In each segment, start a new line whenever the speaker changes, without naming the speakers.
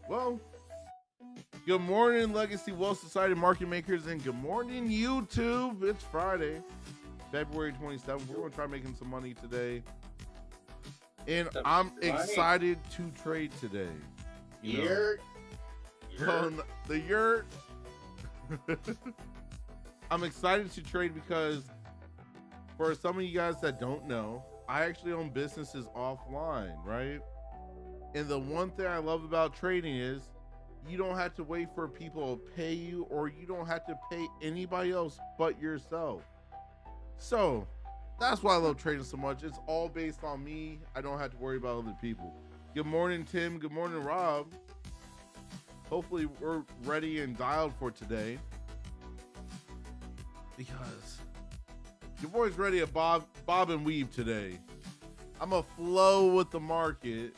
Well, good morning, Legacy Wealth Society market makers, and good morning, YouTube. It's Friday, February 27th. We're going to try making some money today. And I'm excited to trade today.
Yurt.
The yurt. I'm excited to trade because for some of you guys that don't know, I actually own businesses offline, right? And the one thing I love about trading is you don't have to wait for people to pay you, or you don't have to pay anybody else but yourself. So that's why I love trading so much. It's all based on me. I don't have to worry about other people. Good morning, Tim. Good morning, Rob. Hopefully we're ready and dialed for today, because your boy's ready to bob and weave today. I'm gonna flow with the market,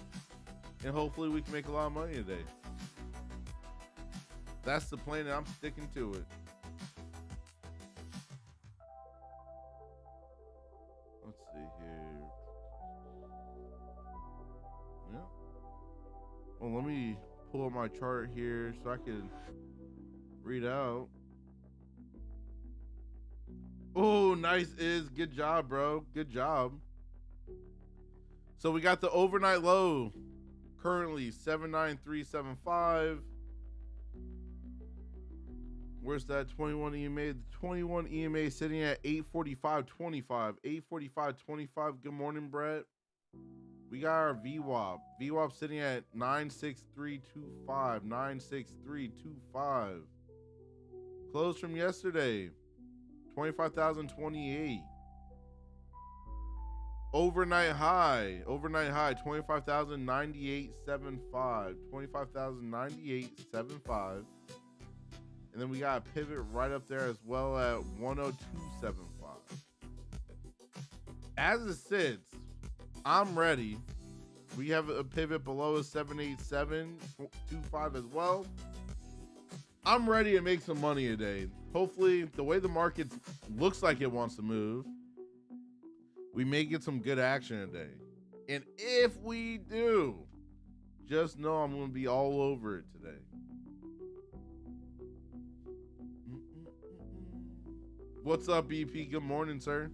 and hopefully we can make a lot of money today. That's the plan, and I'm sticking to it. Let's see here. Yeah. Well, let me pull up my chart here so I can read out. Oh, nice is. Good job, bro. Good job. So we got the overnight low currently 79375. Where's that 21 EMA? The 21 EMA sitting at 845.25. 845.25. Good morning, Brett. We got our VWAP. VWAP sitting at 96325. 96325. Closed from yesterday. 25,028. Overnight high 25,098.75. 25,098.75. And then we got a pivot right up there as well at 102.75. As it sits, I'm ready. We have a pivot below a 787.25 as well. I'm ready to make some money today. Hopefully, the way the market looks like it wants to move, we may get some good action today. And if we do, just know I'm going to be all over it today. What's up, BP? Good morning, sir.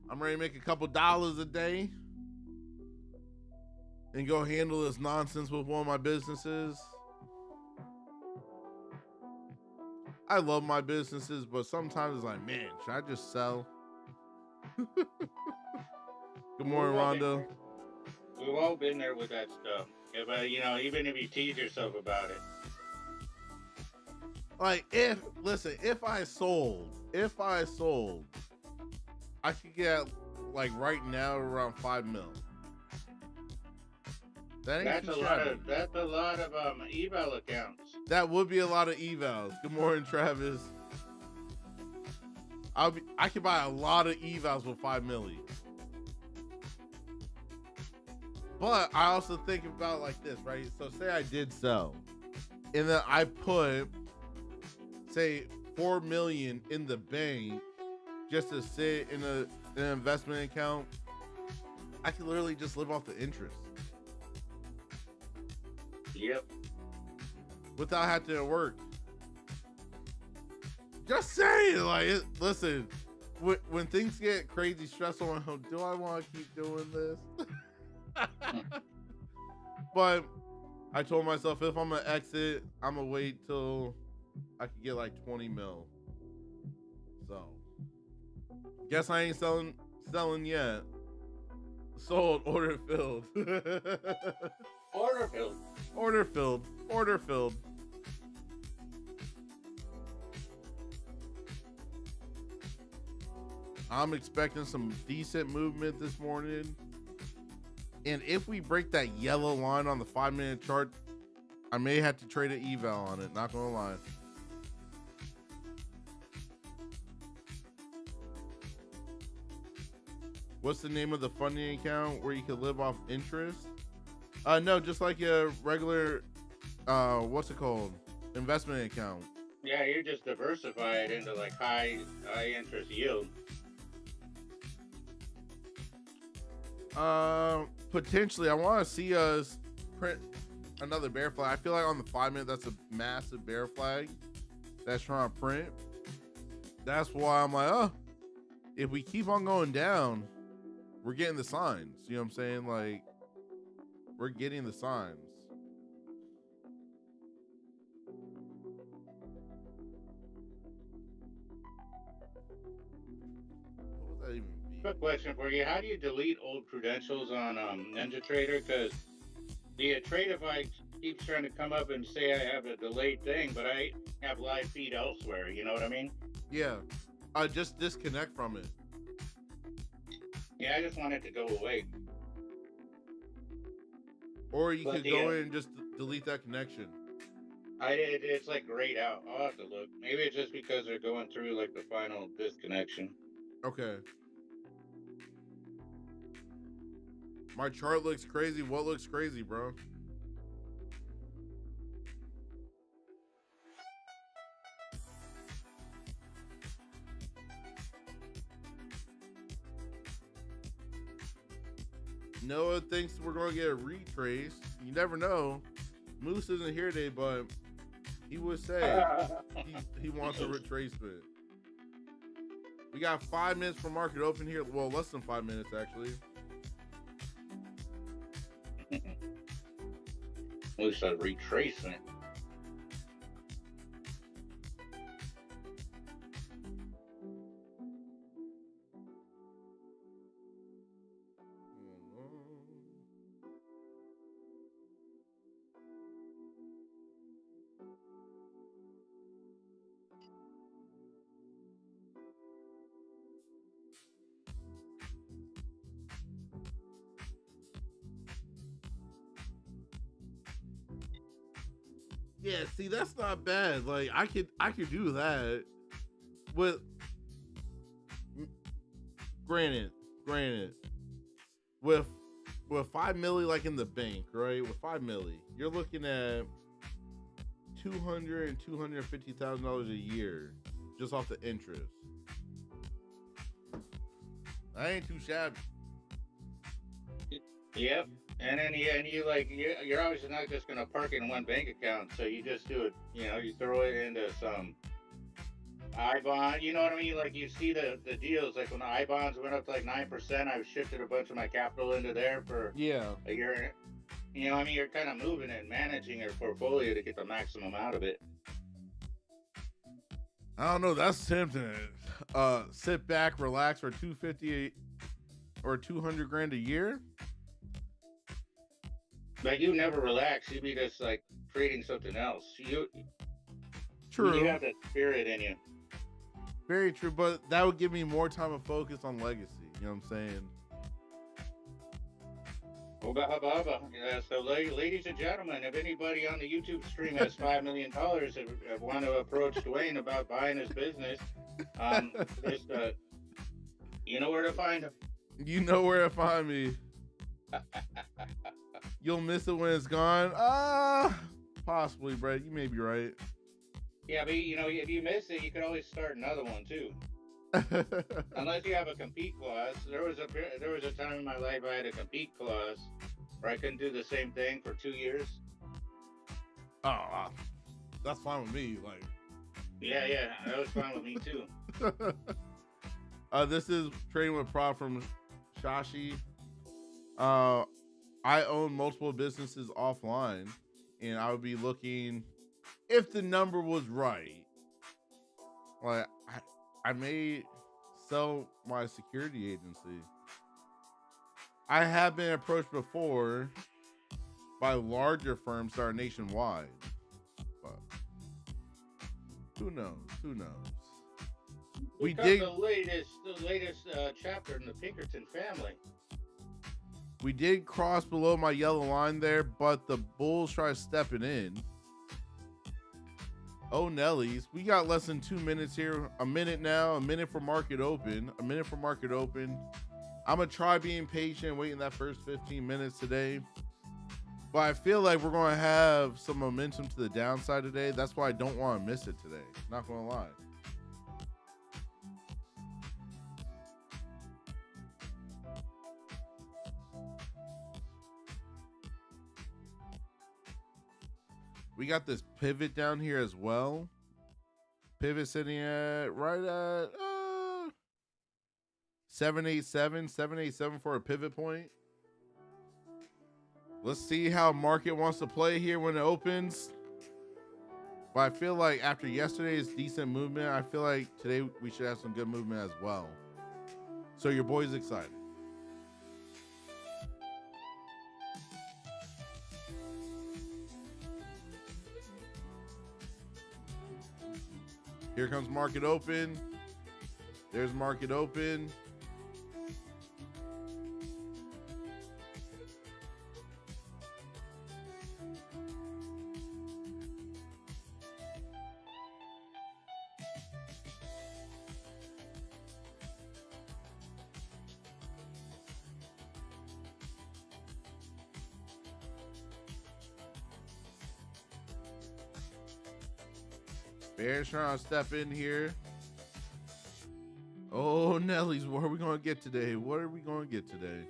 I'm ready to make a couple dollars a day and go handle this nonsense with one of my businesses. I love my businesses, but sometimes it's like, man, should I just sell? Good morning, Rondo.
We've all been there with that stuff. But, even if you tease yourself about it.
Like, if I sold, I could get, like, right now around 5 mil.
That's a lot of eval accounts.
That would be a lot of evals. Good morning, Travis. I could buy a lot of evals with 5 milli. But I also think about like this, right? So say I did sell, and then I put, say, 4 million in the bank just to sit in an investment account. I could literally just live off the interest.
Yep.
Without having to work. Just saying, like, listen, when things get crazy stressful, I'm like, do I want to keep doing this? But I told myself, if I'm gonna exit, I'm gonna wait till I can get like 20 mil. So guess I ain't selling yet. Sold, order filled. Order filled. I'm expecting some decent movement this morning. And if we break that yellow line on the 5-minute chart, I may have to trade an eval on it, not gonna lie. What's the name of the funding account where you can live off interest? No, just like a regular, what's it called? Investment account.
Yeah, you just diversify it into like high interest yield.
Potentially, I want to see us print another bear flag. I feel like on the 5 minute, that's a massive bear flag that's trying to print. That's why I'm like, oh, if we keep on going down, we're getting the signs. You know what I'm saying? Like, we're getting the signs. What was that even be?
Quick question for you: how do you delete old credentials on NinjaTrader? Because the Tradeify keeps trying to come up and say I have a delayed thing, but I have live feed elsewhere. You know what I mean?
Yeah. Just disconnect from it.
Yeah, I just want it to go away.
Or you could go in and just delete that connection.
It's like grayed out. I'll have to look. Maybe it's just because they're going through like the final disconnection.
Okay. My chart looks crazy. What looks crazy, bro? Noah thinks we're going to get a retrace. You never know. Moose isn't here today, but he would say he wants a retracement. We got 5 minutes for market open here. Well, less than 5 minutes, actually.
Moose a retracement.
Yeah, see, that's not bad. Like, I could do that with granted with 5 milli like in the bank, right? With 5 milli, you're looking at $200,000 and $250,000 a year just off the interest. I ain't too shabby.
Yep. And then you're obviously not just gonna park it in one bank account, so you just do it. You know, you throw it into some I-bond. You know what I mean? Like you see the deals. Like when the I-bonds went up to like 9%, I've shifted a bunch of my capital into there for a year. You know, what I mean, you're kind of moving and managing your portfolio to get the maximum out of it.
I don't know. That's tempting. Sit back, relax for 250 or 200 grand a year.
Like you never relax. You be just like creating something else.
True.
You have that spirit in you.
Very true, but that would give me more time to focus on legacy. You know what I'm saying?
So, ladies and gentlemen, if anybody on the YouTube stream has $5 million and want to approach Duane about buying his business, just you know where to find him.
You know where to find me. You'll miss it when it's gone. Possibly, Brett. You may be right.
Yeah, but you know, if you miss it, you could always start another one too. Unless you have a compete clause. There was a time in my life I had a compete clause where I couldn't do the same thing for 2 years.
Oh, that's fine with me. Like,
yeah, that was fine with me too.
This is Trading with Prop from Shashi. I own multiple businesses offline, and I would be looking if the number was right. Like, I may sell my security agency. I have been approached before by larger firms that are nationwide, but who knows? Who knows? We did
the latest chapter in the Pinkerton family.
We did cross below my yellow line there, but the bulls try stepping in. Oh, Nellies. We got less than 2 minutes here. A minute now, a minute for market open. I'm going to try being patient, waiting that first 15 minutes today. But I feel like we're going to have some momentum to the downside today. That's why I don't want to miss it today. Not going to lie. We got this pivot down here as well. Pivot sitting at right at 787 for a pivot point. Let's see how market wants to play here when it opens. But I feel like after yesterday's decent movement, I feel like today we should have some good movement as well. So your boy's excited. Here comes market open. There's market open. Bear's trying to step in here. Oh, Nellies, what are we going to get today? What are we going to get today?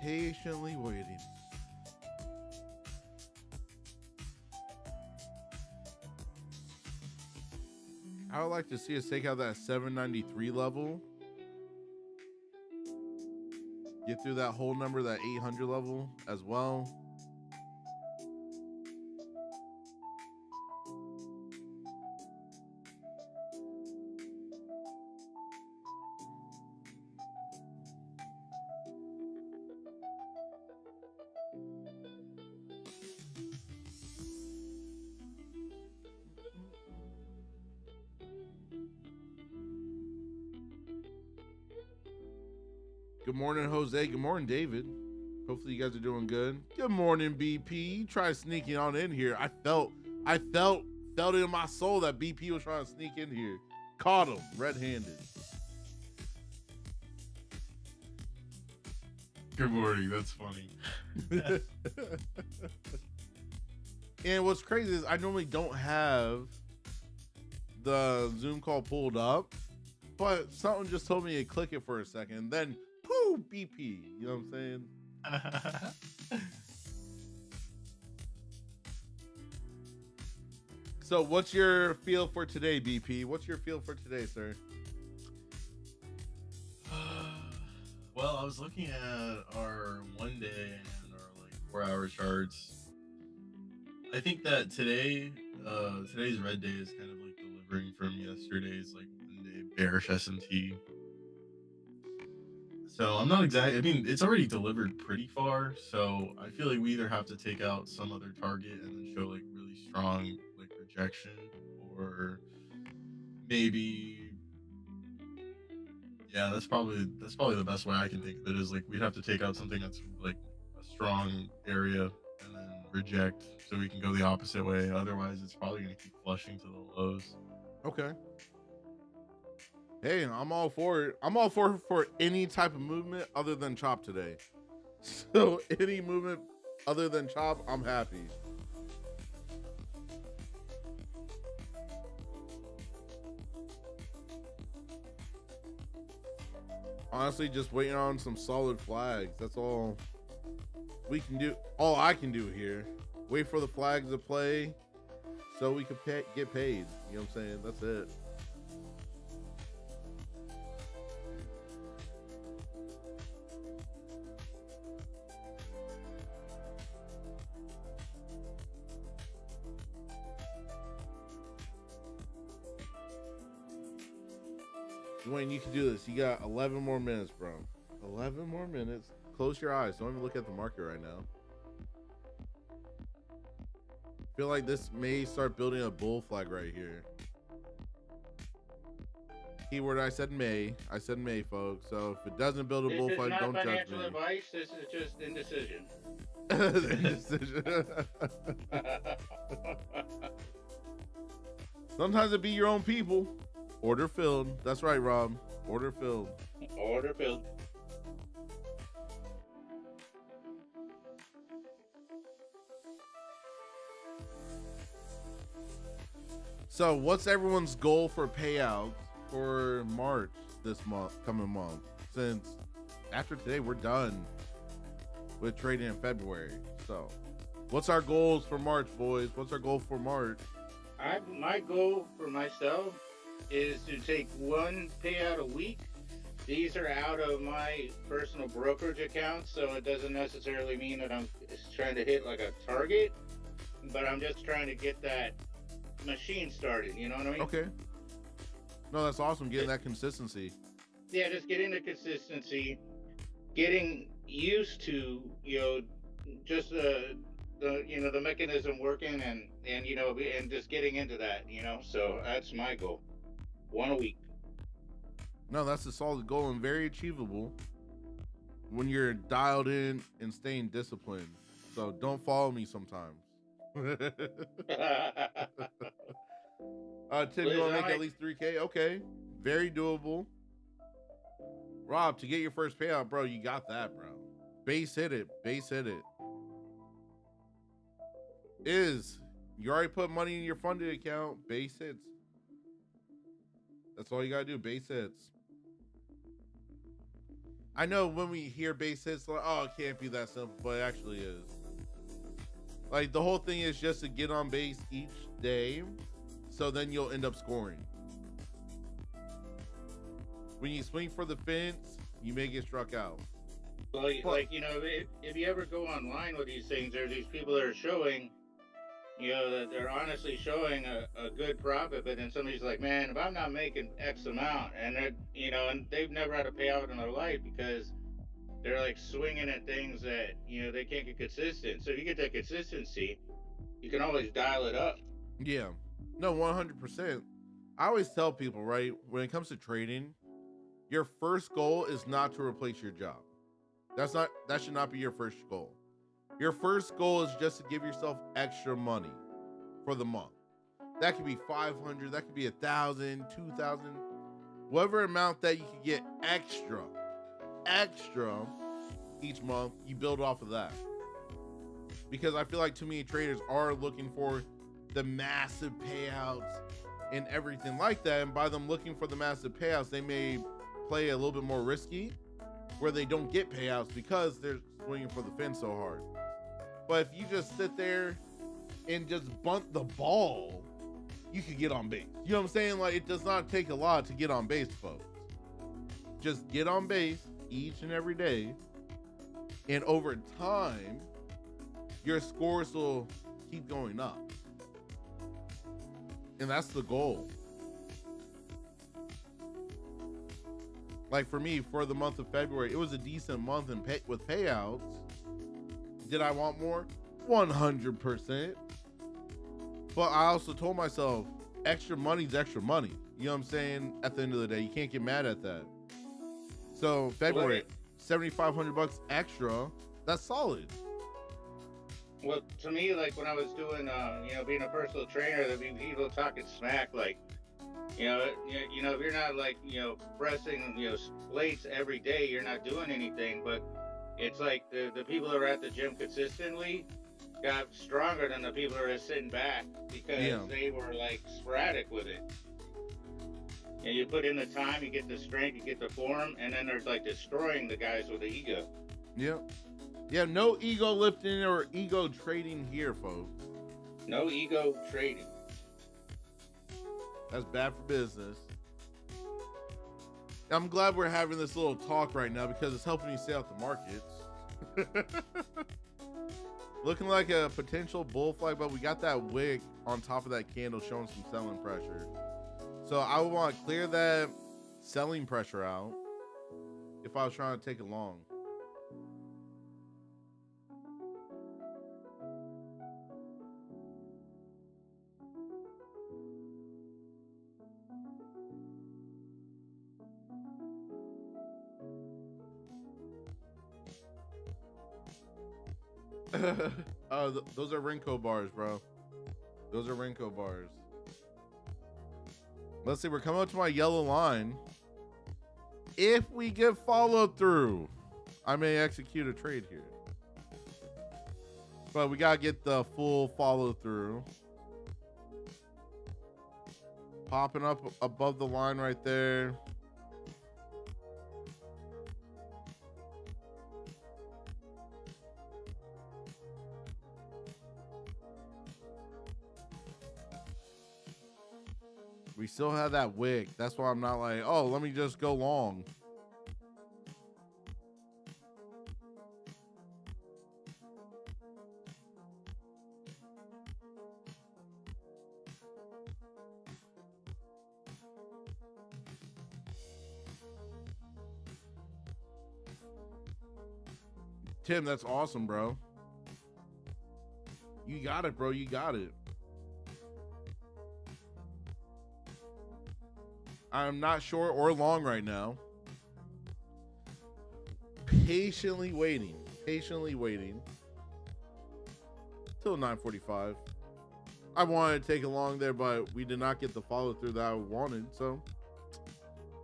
Patiently waiting. I would like to see us take out that 793 level. Get through that whole number, that 800 level as well. Good morning, Jose. Good morning, David. Hopefully you guys are doing good. Good morning, BP. Try sneaking on in here. I felt it in my soul that BP was trying to sneak in here. Caught him red-handed.
Good morning. That's funny.
And what's crazy is I normally don't have the Zoom call pulled up, but something just told me to click it for a second. Then poo, BP. You know what I'm saying? So what's your feel for today, BP? What's your feel for today, sir?
Well, I was looking at our 1 day and our 4 hour charts. I think that today's red day is kind of like delivering from yesterday's 1 day bearish S&T. So I'm not exactly. I mean, it's already delivered pretty far. So I feel like we either have to take out some other target and then show really strong rejection, or maybe, yeah, that's probably the best way I can think of it, is we'd have to take out something that's a strong area and then reject so we can go the opposite way. Otherwise, it's probably going to keep flushing to the lows.
Okay. Hey, I'm all for it. I'm all for any type of movement other than chop today. So any movement other than chop, I'm happy. Honestly, just waiting on some solid flags. That's all we can do. All I can do here. Wait for the flags to play so we can get paid. You know what I'm saying? That's it. Duane, you can do this. You got 11 more minutes, bro. 11 more minutes. Close your eyes. Don't even look at the market right now. Feel like this may start building a bull flag right here. Keyword, I said may. I said may, folks. So if it doesn't build a
This is
bullfight,
not
don't judge
financial
me.
advice. This is just indecision.
Indecision. Sometimes it be your own people. Order filled. That's right, Rob. Order filled.
Order filled.
So what's everyone's goal for payouts for March this month, coming month? Since after today, we're done with trading in February. So what's our goals for March, boys? What's our goal for March?
My goal for myself is to take one payout a week. These are out of my personal brokerage account, so it doesn't necessarily mean that I'm trying to hit like a target, but I'm just trying to get that machine started. You know what I mean?
Okay. No, that's awesome. Getting that consistency.
Yeah, just getting the consistency, getting used to, just the mechanism working and and just getting into that. So that's my goal. One a week.
No, that's a solid goal and very achievable when you're dialed in and staying disciplined. So don't follow me sometimes. Tim, you want to make at least 3K? Okay. Very doable. Rob, to get your first payout, bro, you got that, bro. Base hit it. Base hit it. You already put money in your funded account. Base hits. That's all you got to do. Base hits. I know when we hear base hits, like, oh, it can't be that simple, but it actually is. Like, the whole thing is just to get on base each day, so then you'll end up scoring. When you swing for the fence, you may get struck out.
Well, if you ever go online with these things, there's these people that are showing, that they're honestly showing a good profit, but then somebody's like, man, if I'm not making X amount, and and they've never had a payout in their life because they're like swinging at things that, they can't get consistent. So if you get that consistency, you can always dial it up.
Yeah. No, 100%. I always tell people, right, when it comes to trading, your first goal is not to replace your job. That should not be your first goal. Your first goal is just to give yourself extra money for the month. That could be 500, that could be 1,000, 2,000, whatever amount that you could get extra each month, you build off of that. Because I feel like too many traders are looking for the massive payouts and everything like that. And by them looking for the massive payouts, they may play a little bit more risky where they don't get payouts because they're swinging for the fence so hard. But if you just sit there and just bunt the ball, you could get on base. You know what I'm saying? Like, it does not take a lot to get on base, folks. Just get on base each and every day, and over time, your scores will keep going up. And that's the goal. Like for me, for the month of February, it was a decent month with payouts. Did I want more? 100%. But I also told myself, extra money's extra money. You know what I'm saying? At the end of the day, you can't get mad at that. So February, $7,500 extra. That's solid.
Well, to me, like when I was doing, being a personal trainer, there'd be people talking smack, like, if you're not like, pressing, plates every day, you're not doing anything. But it's like the people that are at the gym consistently got stronger than the people that are sitting back because they were like sporadic with it. And you put in the time, you get the strength, you get the form, and then there's like destroying the guys with the ego.
Yep. Yeah, no ego lifting or ego trading here, folks.
No ego trading.
That's bad for business. I'm glad we're having this little talk right now because it's helping me stay out the markets. Looking like a potential bull flag, but we got that wick on top of that candle showing some selling pressure. So I would want to clear that selling pressure out if I was trying to take it long. Those are Renko bars, bro. Those are Renko bars. Let's see. We're coming up to my yellow line. If we get follow through, I may execute a trade here. But we gotta get the full follow through. Popping up above the line right there. We still have that wick. That's why I'm not like, oh, let me just go long. Tim, that's awesome, bro. You got it, bro. You got it. I'm not short or long right now. Patiently waiting. Patiently waiting. Till 9:45. I wanted to take it long there, but we did not get the follow through that I wanted, so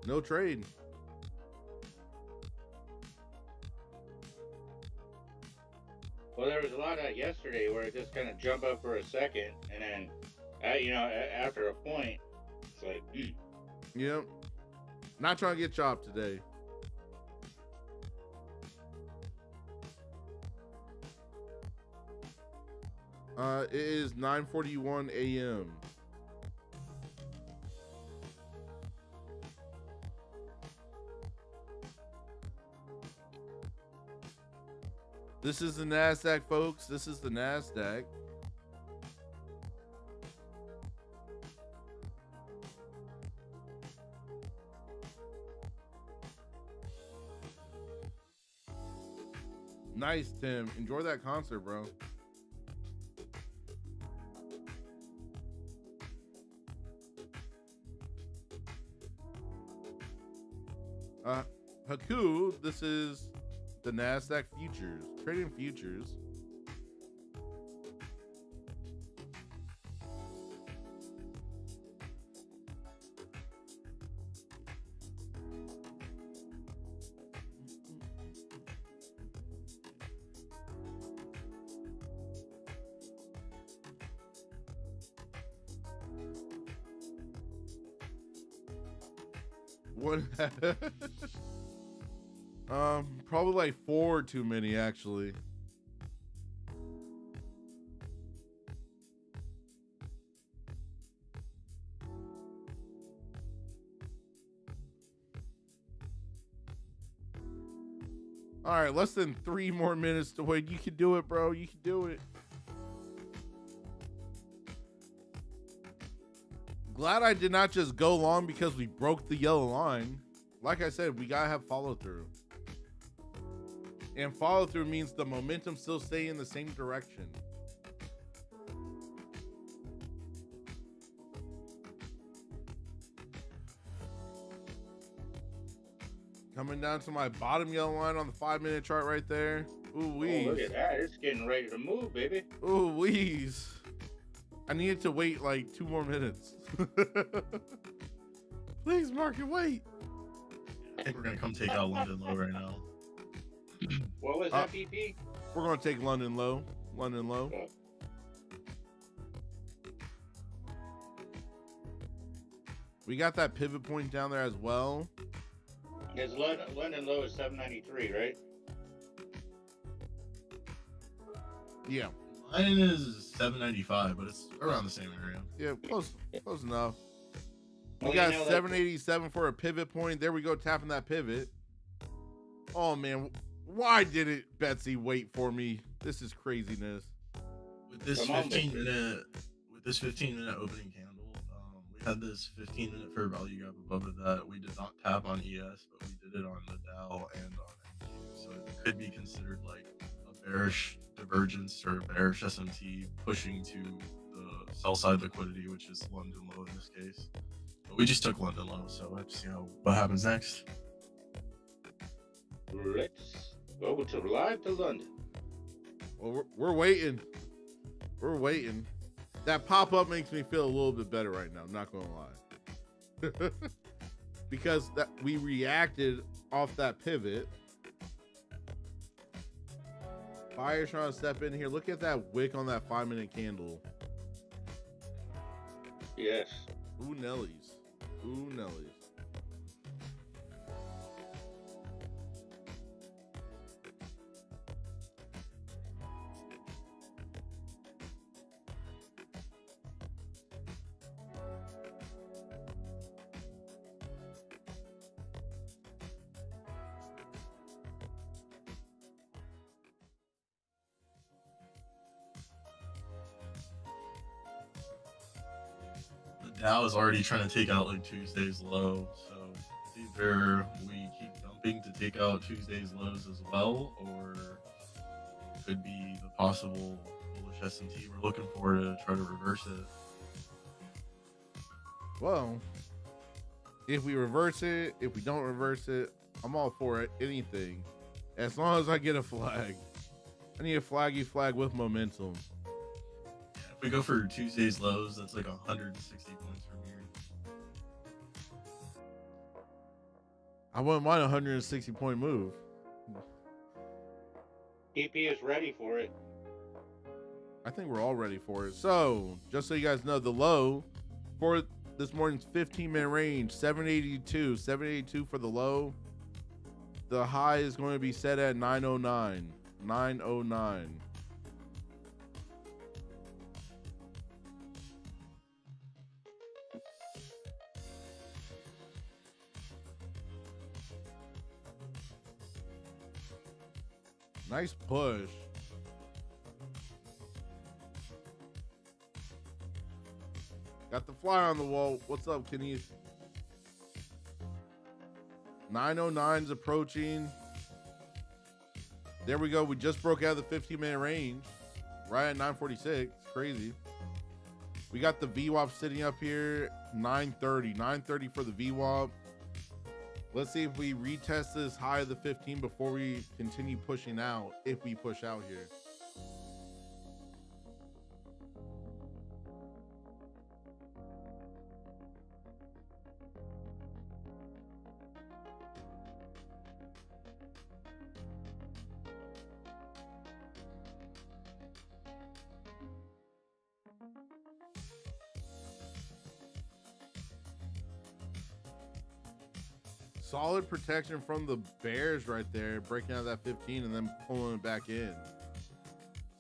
no trade.
Well, there was a lot of yesterday where it just kind of jumped up for a second, and then, after a point, it's like,
Yep. Not trying to get chopped today. It is 9:41 a.m. This is the Nasdaq, folks. This is the Nasdaq. Nice, Tim. Enjoy that concert, bro. Haku, this is the Nasdaq futures, trading futures. What? Probably like 4 too many, actually. All right, less than 3 more minutes to wait. You can do it, bro. You can do it. Glad I did not just go long because we broke the yellow line. Like I said, we gotta have follow through. And follow through means the momentum still stay in the same direction. Coming down to my bottom yellow line on the 5-minute chart right there. Ooh, weeze.
oh, look at that. It's getting ready to move, baby.
Ooh, weeze. I needed to wait like 2 more minutes. Please, market, wait.
I think we're gonna come take out London low right now.
What was that, PP?
We're going to take London low. London low.
Oh.
We got that pivot point down there as well.
His London low is 793, right?
Yeah.
Mine is 795, but it's around the same area.
Yeah, close enough. We
Well,
got
you know,
787 for a pivot point. There we go, tapping that pivot. Oh, man. Why did it, Betsy, wait for me? This is craziness.
With this
Come on,
15-minute opening candle, we had this 15-minute fair value gap above it that we did not tap on ES, but we did it on the Dow and on NQ. So it could be considered like a bearish divergence or a bearish SMT pushing to the sell side liquidity, which is London low in this case. But we just took London low, so we'll have to see what happens next.
Let's go to live to London.
Well, we're waiting. We're waiting. That pop-up makes me feel a little bit better right now. I'm not gonna lie. Because that we reacted off that pivot. Buyer's trying to step in here. Look at that wick on that 5-minute candle.
Yes.
Ooh, Nellies. Ooh, Nellies.
Dow is already trying to take out like Tuesday's low, so it's either we keep dumping to take out Tuesday's lows as well, or it could be the possible bullish S&T we're looking for to try to reverse it.
Well, if we reverse it, if we don't reverse it, I'm all for it. Anything, as long as I get a flag. I need a flaggy flag with momentum.
Yeah, if we go for Tuesday's lows, that's like 160 points from here.
I wouldn't mind a 160 point move.
TP is ready for it.
I think we're all ready for it. So, just so you guys know, the low for this morning's 15-minute range, 782. 782 for the low. The high is going to be set at 909. 909. Nice push. Got the fly on the wall. What's up, Kenny? 909's approaching. There we go. We just broke out of the 15-minute range. Right at 946. It's crazy. We got the VWAP sitting up here. 930. 930 for the VWAP. Let's see if we retest this high of the 15 before we continue pushing out, if we push out here. Solid protection from the bears right there, breaking out that 15 and then pulling it back in.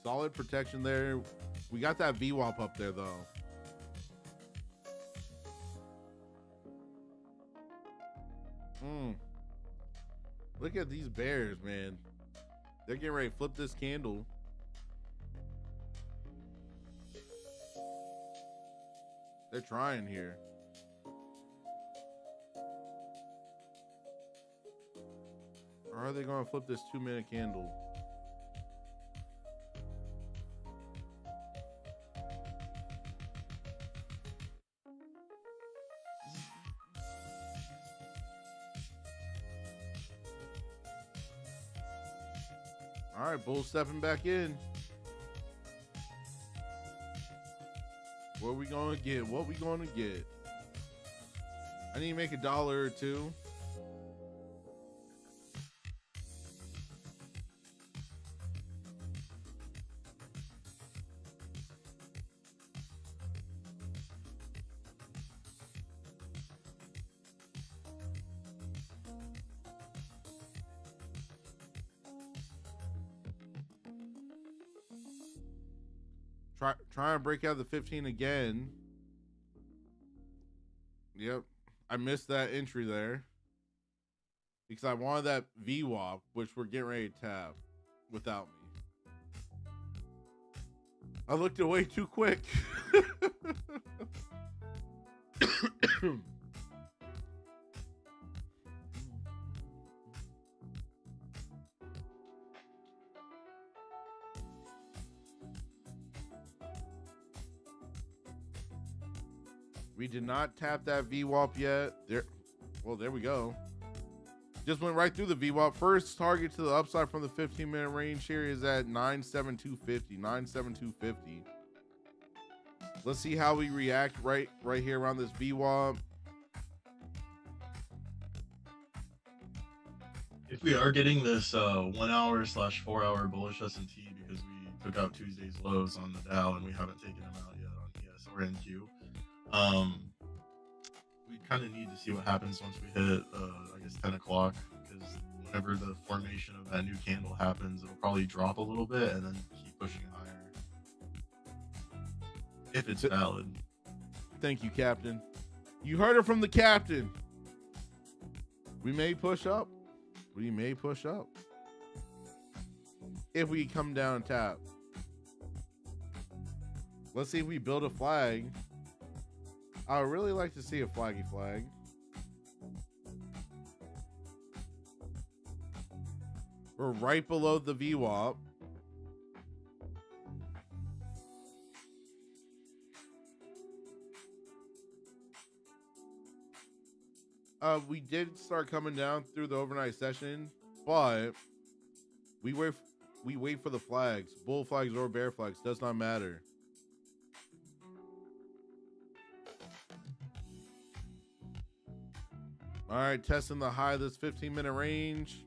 Solid protection there. We got that VWAP up there though. Look at these bears, man. They're getting ready to flip this candle. They're trying here. Or are they going to flip this 2-minute candle? All right, bull stepping back in. What are we going to get? What we going to get? I need to make $1 or $2. Try and break out the 15 again. Yep. I missed that entry there. Because I wanted that VWAP, which we're getting ready to tap without me. I looked away too quick. We did not tap that VWAP yet. There we go. Just went right through the VWAP. First target to the upside from the 15-minute range here is at 97250. 97250. Let's see how we react right here around this VWAP.
If we are getting this 1 hour / 4 hour bullish S&T because we took out Tuesday's lows on the Dow and we haven't taken them out yet on ES or NQ, we kind of need to see what happens once we hit, I guess, 10 o'clock, because whenever the formation of that new candle happens, it'll probably drop a little bit and then keep pushing higher. If it's valid.
Thank you, Captain. You heard it from the Captain. We may push up. We may push up. If we come down and tap. Let's see if we build a flag. I would really like to see a flaggy flag. We're right below the VWAP. We did start coming down through the overnight session, but we wait for the flags. Bull flags or bear flags, does not matter. All right, testing the high of this 15-minute range.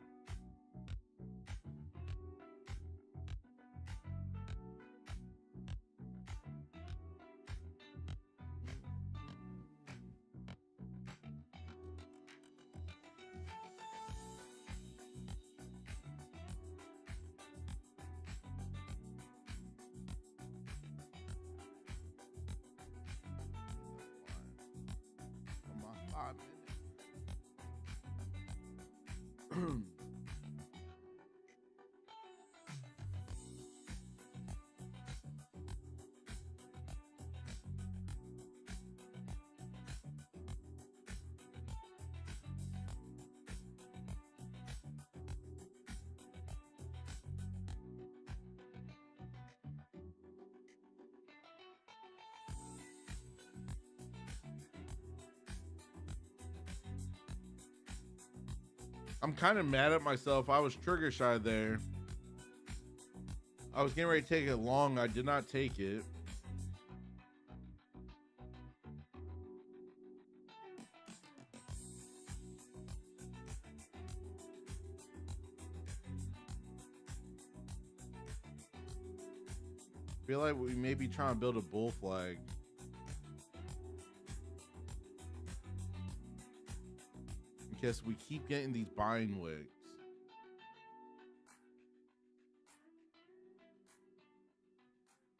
Come on, 5 minutes. I'm kind of mad at myself. I was trigger shy there. I was getting ready to take it long. I did not take it. Feel like we may be trying to build a bull flag. Because we keep getting these buying wigs.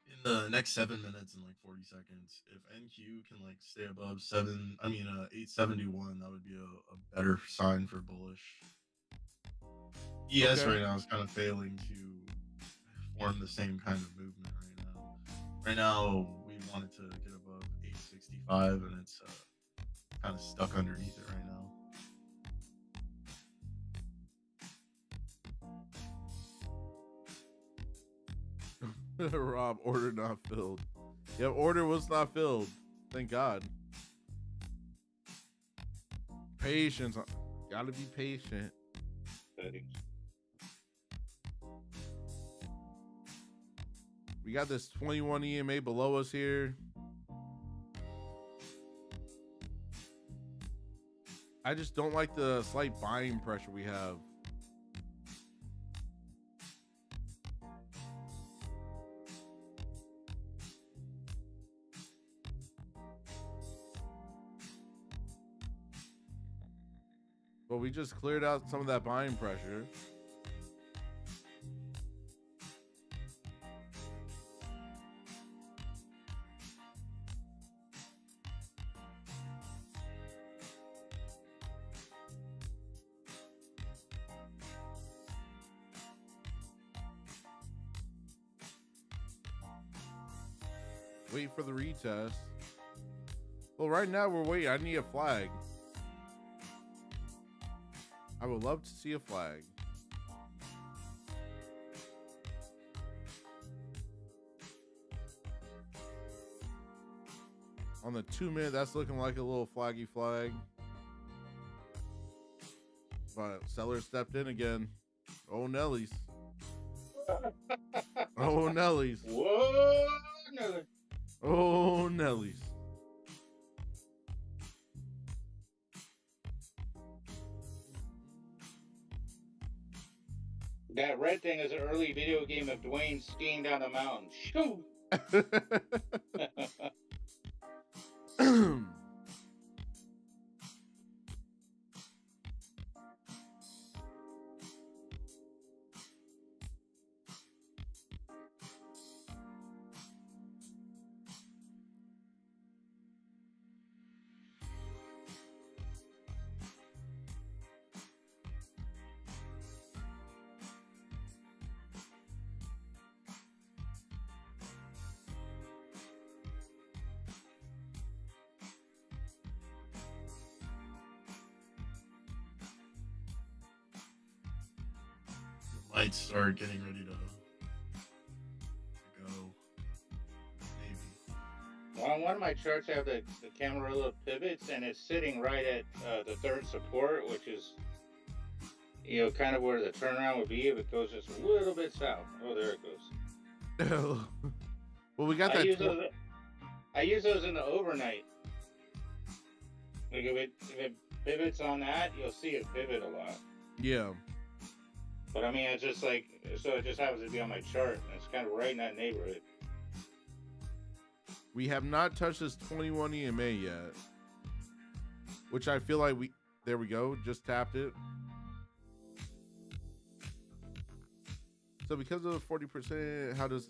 In the next 7 minutes and like 40 seconds, if NQ can like stay above 871, that would be a better sign for bullish. ES
Okay.
right now is kind of failing to form the same kind of movement right now. Right now, we wanted to get above 865, and it's kind of stuck underneath it right now.
Rob, order not filled. Yep, order was not filled. Thank God. Patience. Gotta be patient.
Settings.
We got this 21 EMA below us here. I just don't like the slight buying pressure we have. But we just cleared out some of that buying pressure. Wait for the retest. Well, right now we're waiting. I need a flag. I would love to see a flag. On the 2 minute, that's looking like a little flaggy flag. Seller stepped in again. Oh, Nellies. Oh, Nellies.
Whoa, Nelly.
Oh, Nellies.
That red thing is an early video game of Dwayne skiing down the mountain. Shoo!
Might start getting ready to go. Maybe.
Well, on one of my charts, I have the Camarilla pivots, and it's sitting right at the third support, which is, kind of where the turnaround would be if it goes just a little bit south. Oh, there it goes.
Well, we got that.
I use those in the overnight. Like if it pivots on that, you'll see it pivot a lot.
Yeah.
But I mean, it's just like, so it just happens to be on my chart, and it's kind of right in that neighborhood.
We have not touched this 21 EMA yet, which I feel like there we go, just tapped it. So because of the 40%, how does,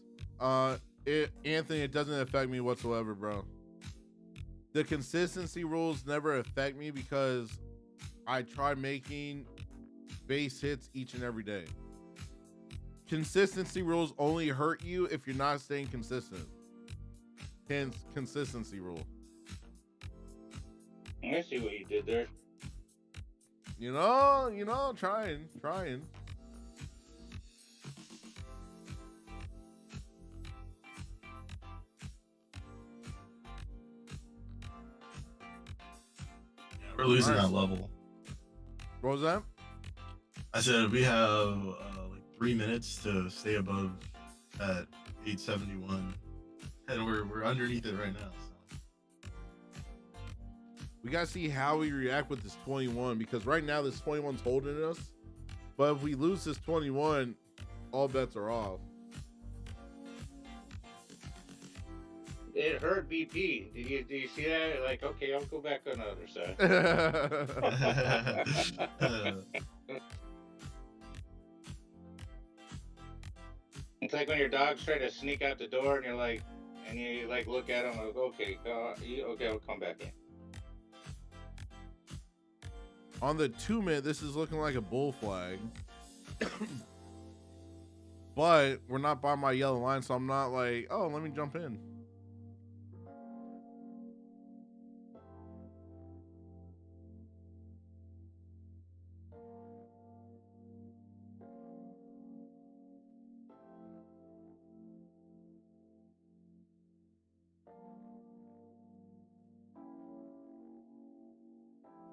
Anthony, it doesn't affect me whatsoever, bro. The consistency rules never affect me because I try making base hits each and every day. Consistency rules only hurt you if you're not staying consistent. Hence, consistency rule.
I see what you did there.
Trying.
Yeah, we're losing that level.
What was that?
I said we have like 3 minutes to stay above at 871, and we're underneath it right now. So.
We gotta see how we react with this 21 because right now this 21's holding us, but if we lose this 21, all bets are off.
It hurt BP. Do you see that? Like, okay, I'll go back on the other side. It's like when your dog's trying to sneak out the door, and you look at him, like, okay, I'll come back in.
On the 2 minute, this is looking like a bull flag. But we're not by my yellow line, so I'm not like, oh, let me jump in.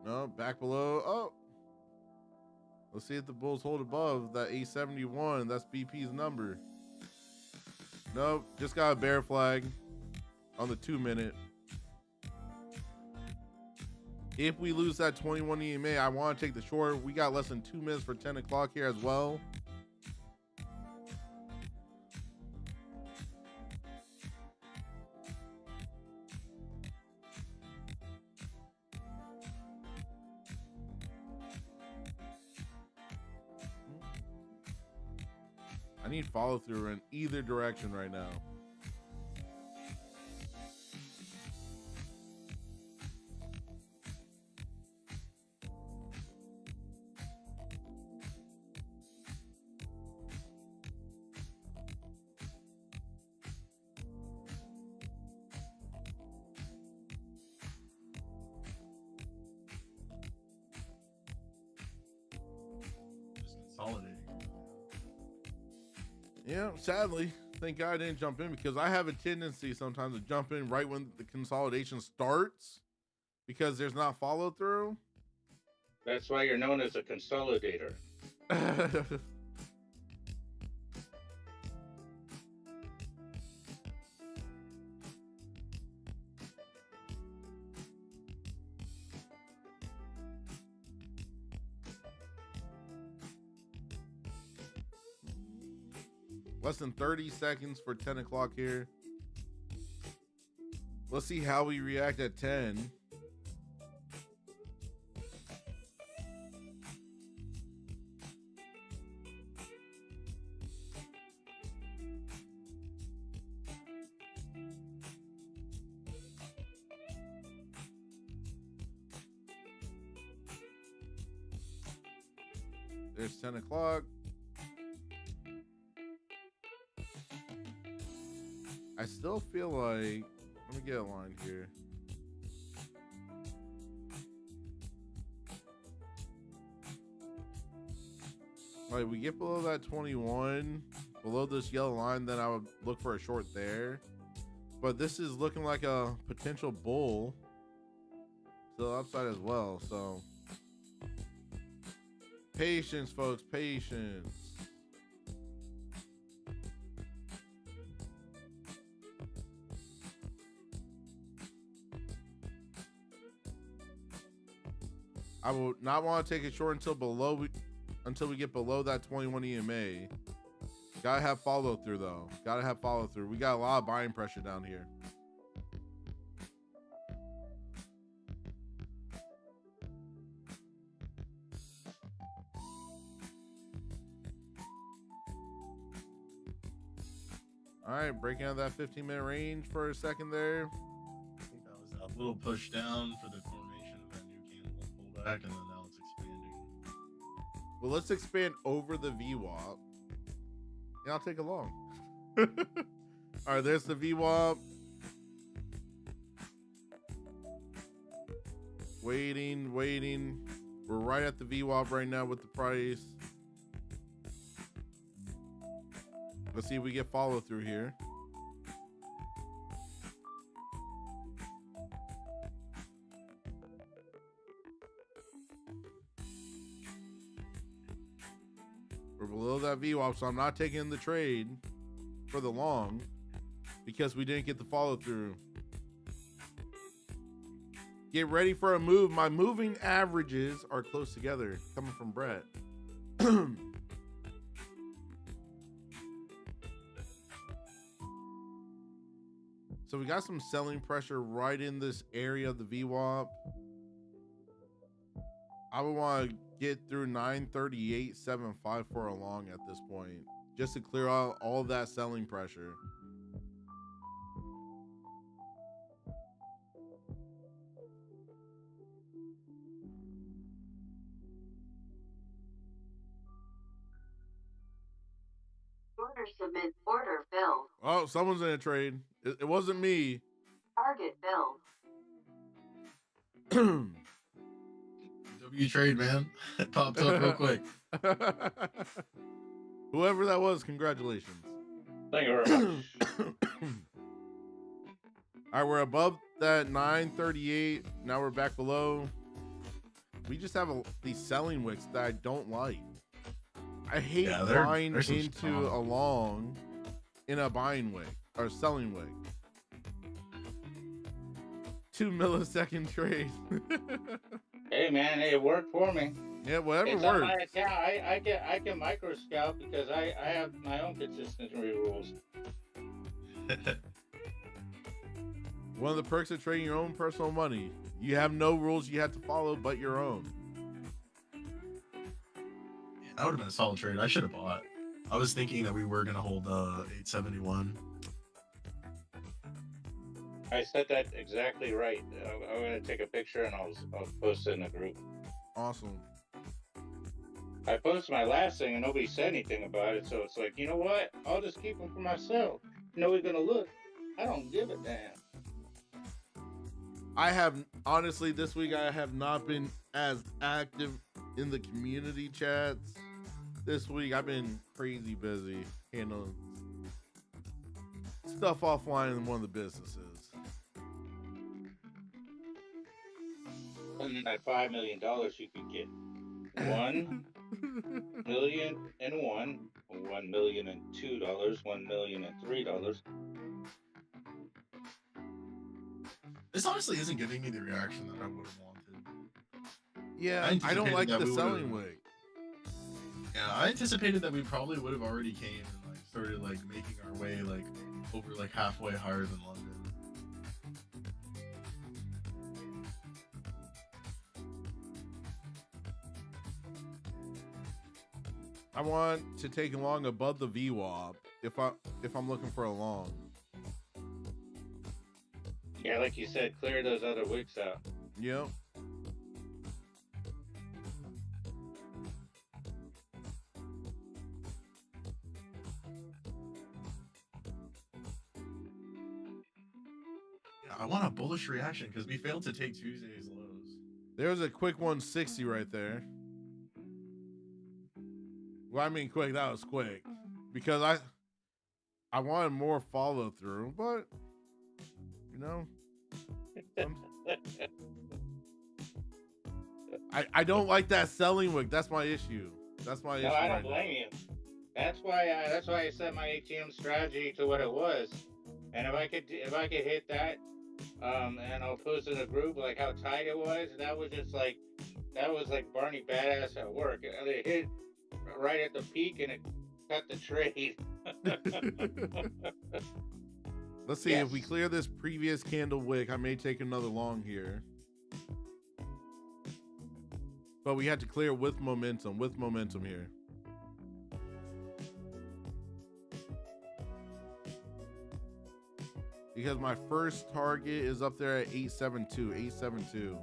No, back below. Oh, let's see if the bulls hold above that 871. That's BP's number. Nope, just got a bear flag on the 2 minute. If we lose that 21 EMA, I want to take the short. We got less than 2 minutes for 10 o'clock here as well. I need follow through in either direction right now.
Just consolidating.
Yeah, sadly, thank God I didn't jump in because I have a tendency sometimes to jump in right when the consolidation starts because there's not follow through.
That's why you're known as a consolidator.
Less than 30 seconds for 10 o'clock here. Let's see how we react at 10. There's 10 o'clock. I still feel like, let me get a line here. Like, we get below that 21, below this yellow line, then I would look for a short there. But this is looking like a potential bull to the upside as well. So, patience, folks, patience. I would not want to take it short until we get below that 21 EMA. Gotta have follow through though. Gotta have follow through. We got a lot of buying pressure down here. All right, breaking out of that 15-minute range for a second there.
I think that was that little push down for the formation of that new candle pullback, and then now it's expanding.
Well, let's expand over the VWAP. And I'll take it long. All right, there's the VWAP. Waiting. We're right at the VWAP right now with the price. Let's see if we get follow through here. We're below that VWAP, so I'm not taking the trade for the long because we didn't get the follow through. Get ready for a move. My moving averages are close together, coming from Brett. So we got some selling pressure right in this area of the VWAP. I would want to get through 938.75 for a long at this point, just to clear out all of that selling pressure.
Order submit. Order filled.
Oh, someone's in a trade. It wasn't me.
Target filled.
W trade, man. It popped up real quick.
Whoever that was, congratulations.
Thank you very much.
All right, we're above that 938. Now we're back below. We just have these selling wicks that I don't like. I hate buying into a long in a buying wick or selling wick. 2 millisecond trade.
Hey man, it worked for me.
Yeah, whatever
It's
works.
on my account. I can micro scalp because I have my own consistency rules.
One of the perks of trading your own personal money. You have no rules you have to follow but your own.
Yeah, that would have been a solid trade. I should have bought. I was thinking that we were gonna hold 871.
I said that exactly right. I'm gonna take a picture and I'll post it in the group.
Awesome.
I posted my last thing and nobody said anything about it, so it's like, you know what? I'll just keep them for myself. Nobody's gonna look. I don't give a damn.
I have, honestly, this week I have not been as active in the community chats. This week I've been crazy busy handling stuff offline in one of the businesses.
And then at $5 million, you could get 1,000,001, $1,002, $1,003.
This honestly isn't giving me the reaction that I would have wanted.
Yeah, I don't like the selling
would've-
wick.
Yeah, I anticipated that we probably would have already came and like started like making our way like over like halfway higher than London.
I want to take a long above the VWAP if I'm looking for a long.
Yeah, like you said, clear those other wicks out.
Yep.
Yeah, I want a bullish reaction because we failed to take Tuesday's lows.
There's a quick 160 right there. Well, I mean quick, that was quick. Because I wanted more follow through, but you know. I don't like that selling wick. That's my issue. That's my issue.
No, I don't
right
blame you. That's why I set my ATM strategy to what it was. And if I could hit that, and I'll post in a group like how tight it was, that was like Barney Badass at work. It hit right at the peak and it cut the trade.
Let's see if we clear this previous candle wick. I may take another long here. But we had to clear with momentum here. Because my first target is up there at 872.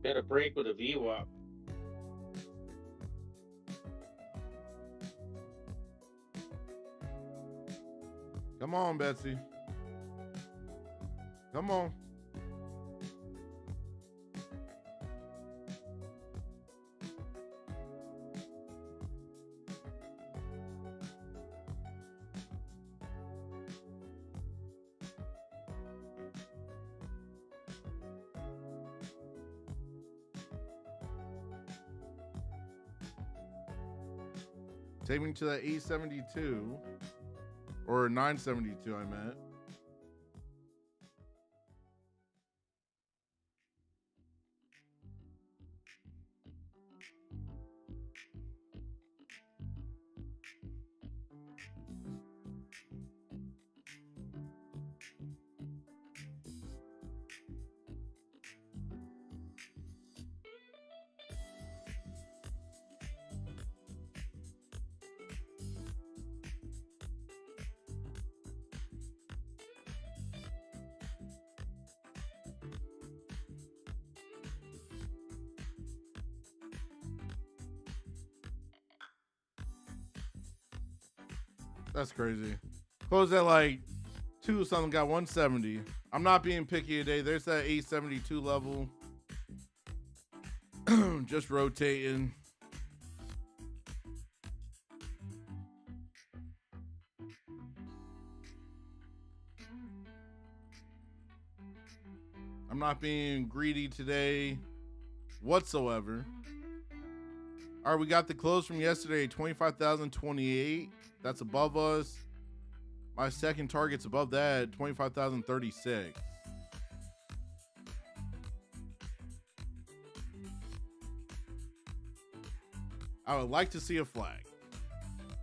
Got a break with a VWAP.
Come on, Betsy. Come on. Take me to that 872 or 972, I meant. That's crazy. Closed at like 2 something, got 170. I'm not being picky today. There's that 872 level. Just rotating. I'm not being greedy today whatsoever. All right, we got the close from yesterday, 25,028. That's above us. My second target's above that, 25,036. I would like to see a flag.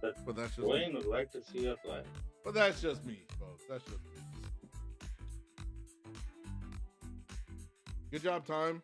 But that's just
Dwayne
me.
would like to see a flag.
But that's just me, folks. That's just me. Good job, time.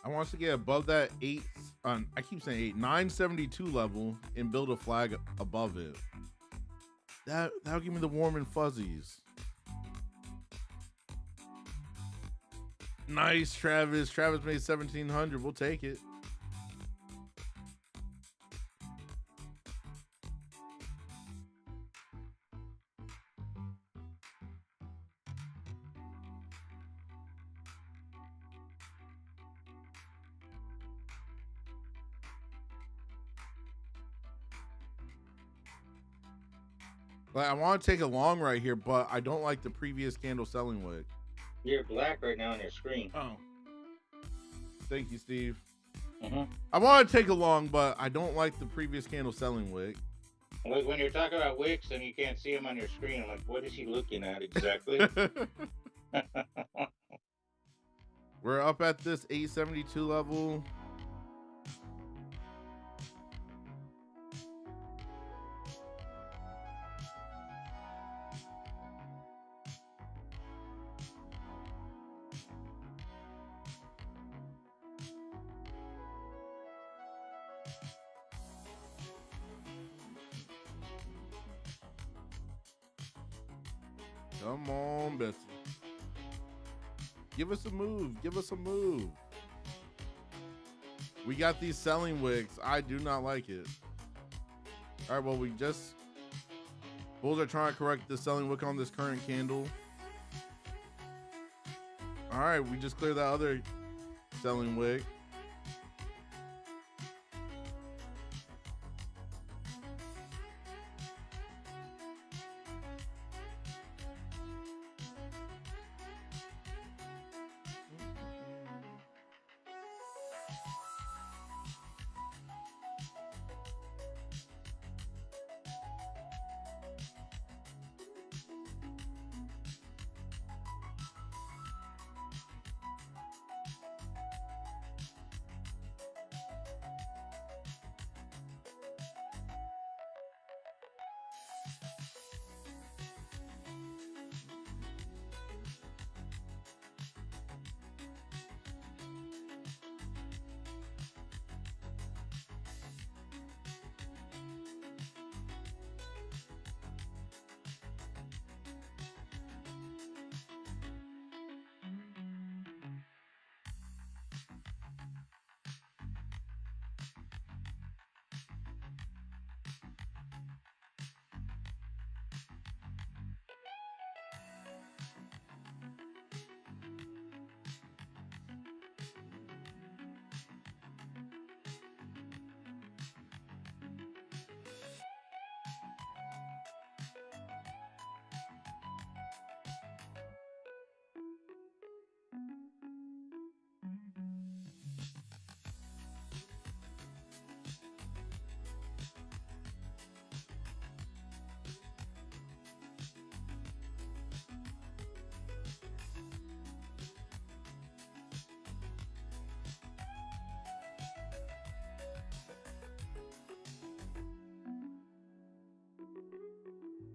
I want us to get above that I keep saying 972 level and build a flag above it. That'll give me the warm and fuzzies. Nice, Travis. Travis made 1,700. We'll take it. Like, I want to take a long right here, but I don't like the previous candle selling wick.
You're black right now on your screen.
Oh. Thank you, Steve.
Mm-hmm.
I want to take a long, but I don't like the previous candle selling wick.
Like when you're talking about wicks and you can't see them on your screen, I'm like, what is he looking at exactly?
We're up at this 872 level. Come on, Betsy. Give us a move. Give us a move. We got these selling wicks. I do not like it. All right, well, bulls are trying to correct the selling wick on this current candle. All right, we just cleared that other selling wick.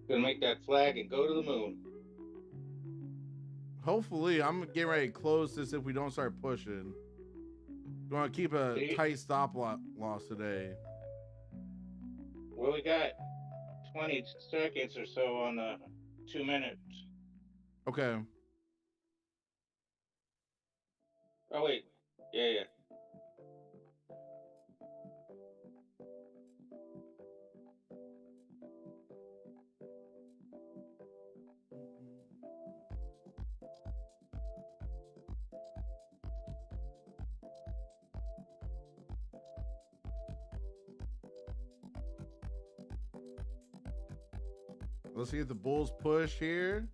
Gonna make that flag and go to the moon.
Hopefully, I'm getting ready to close this if we don't start pushing. Going to keep a tight stop loss today.
Well, we got 20 seconds or so on the 2 minutes.
Okay.
Oh, wait. Yeah.
Let's see if the bulls push here.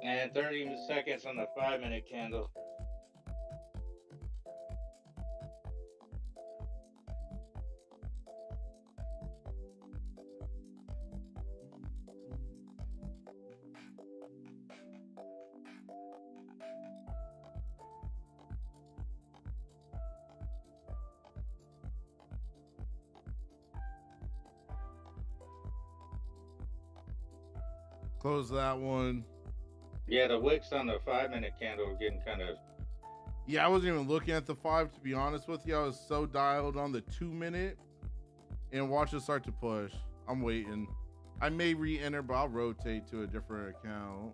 And 30 seconds on the 5-minute candle.
Close that one.
Yeah, the wicks on the 5-minute candle are getting kind of.
Yeah, I wasn't even looking at the 5, to be honest with you. I was so dialed on the 2-minute. And watch it start to push. I'm waiting. I may re-enter, but I'll rotate to a different account.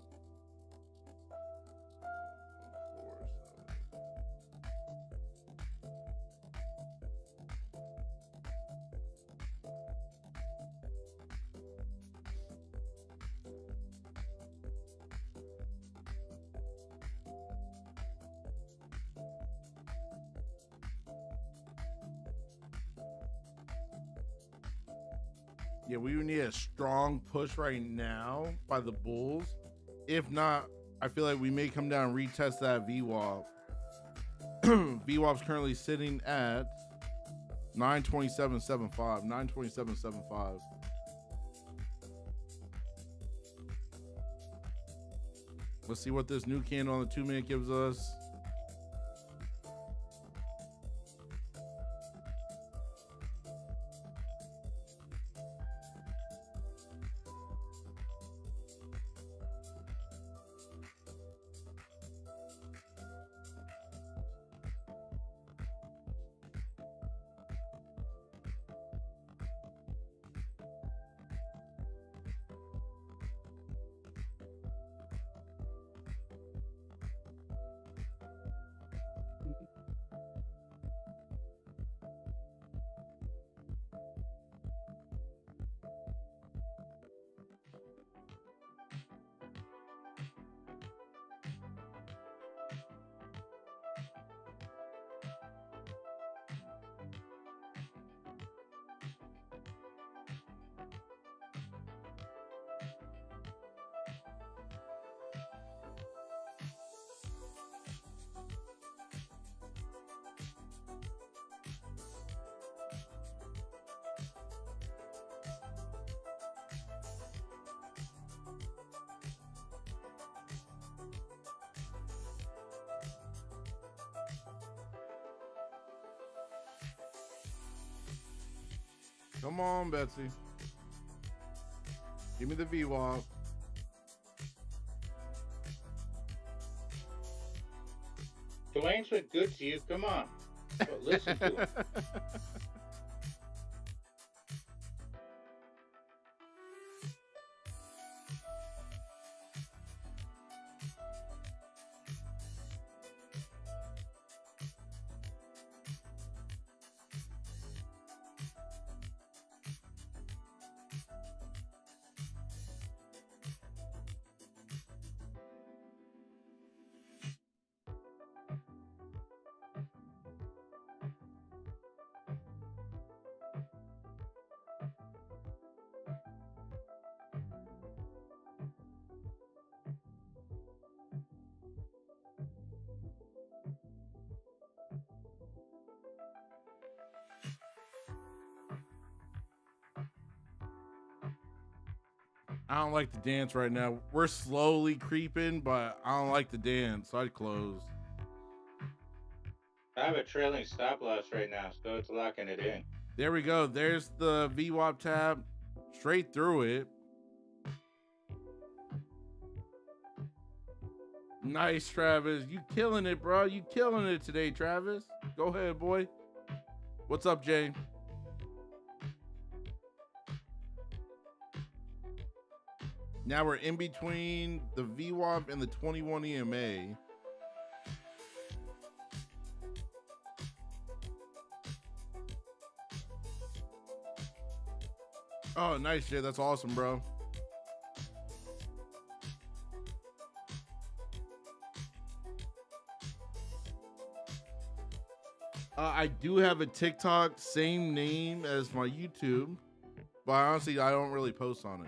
Yeah, we would need a strong push right now by the bulls. If not, I feel like we may come down and retest that VWAP. VWAP's currently sitting at 927.75. 927.75. Let's see what this new candle on the 2-minute gives us. Come on, Betsy. Give me the VWAP.
Dwayne's been good to you. Come on. Well, listen to him.
I don't like the dance right now. We're slowly creeping, but I don't like the dance, so I'd close.
I have a trailing stop loss right now, so it's locking it in.
There we go. There's the VWAP tab. Straight through it. Nice, Travis. You killing it, bro. You killing it today, Travis. Go ahead, boy. What's up, Jay? Now we're in between the VWAP and the 21 EMA. Oh, nice, Jay. That's awesome, bro. I do have a TikTok, same name as my YouTube, but honestly, I don't really post on it.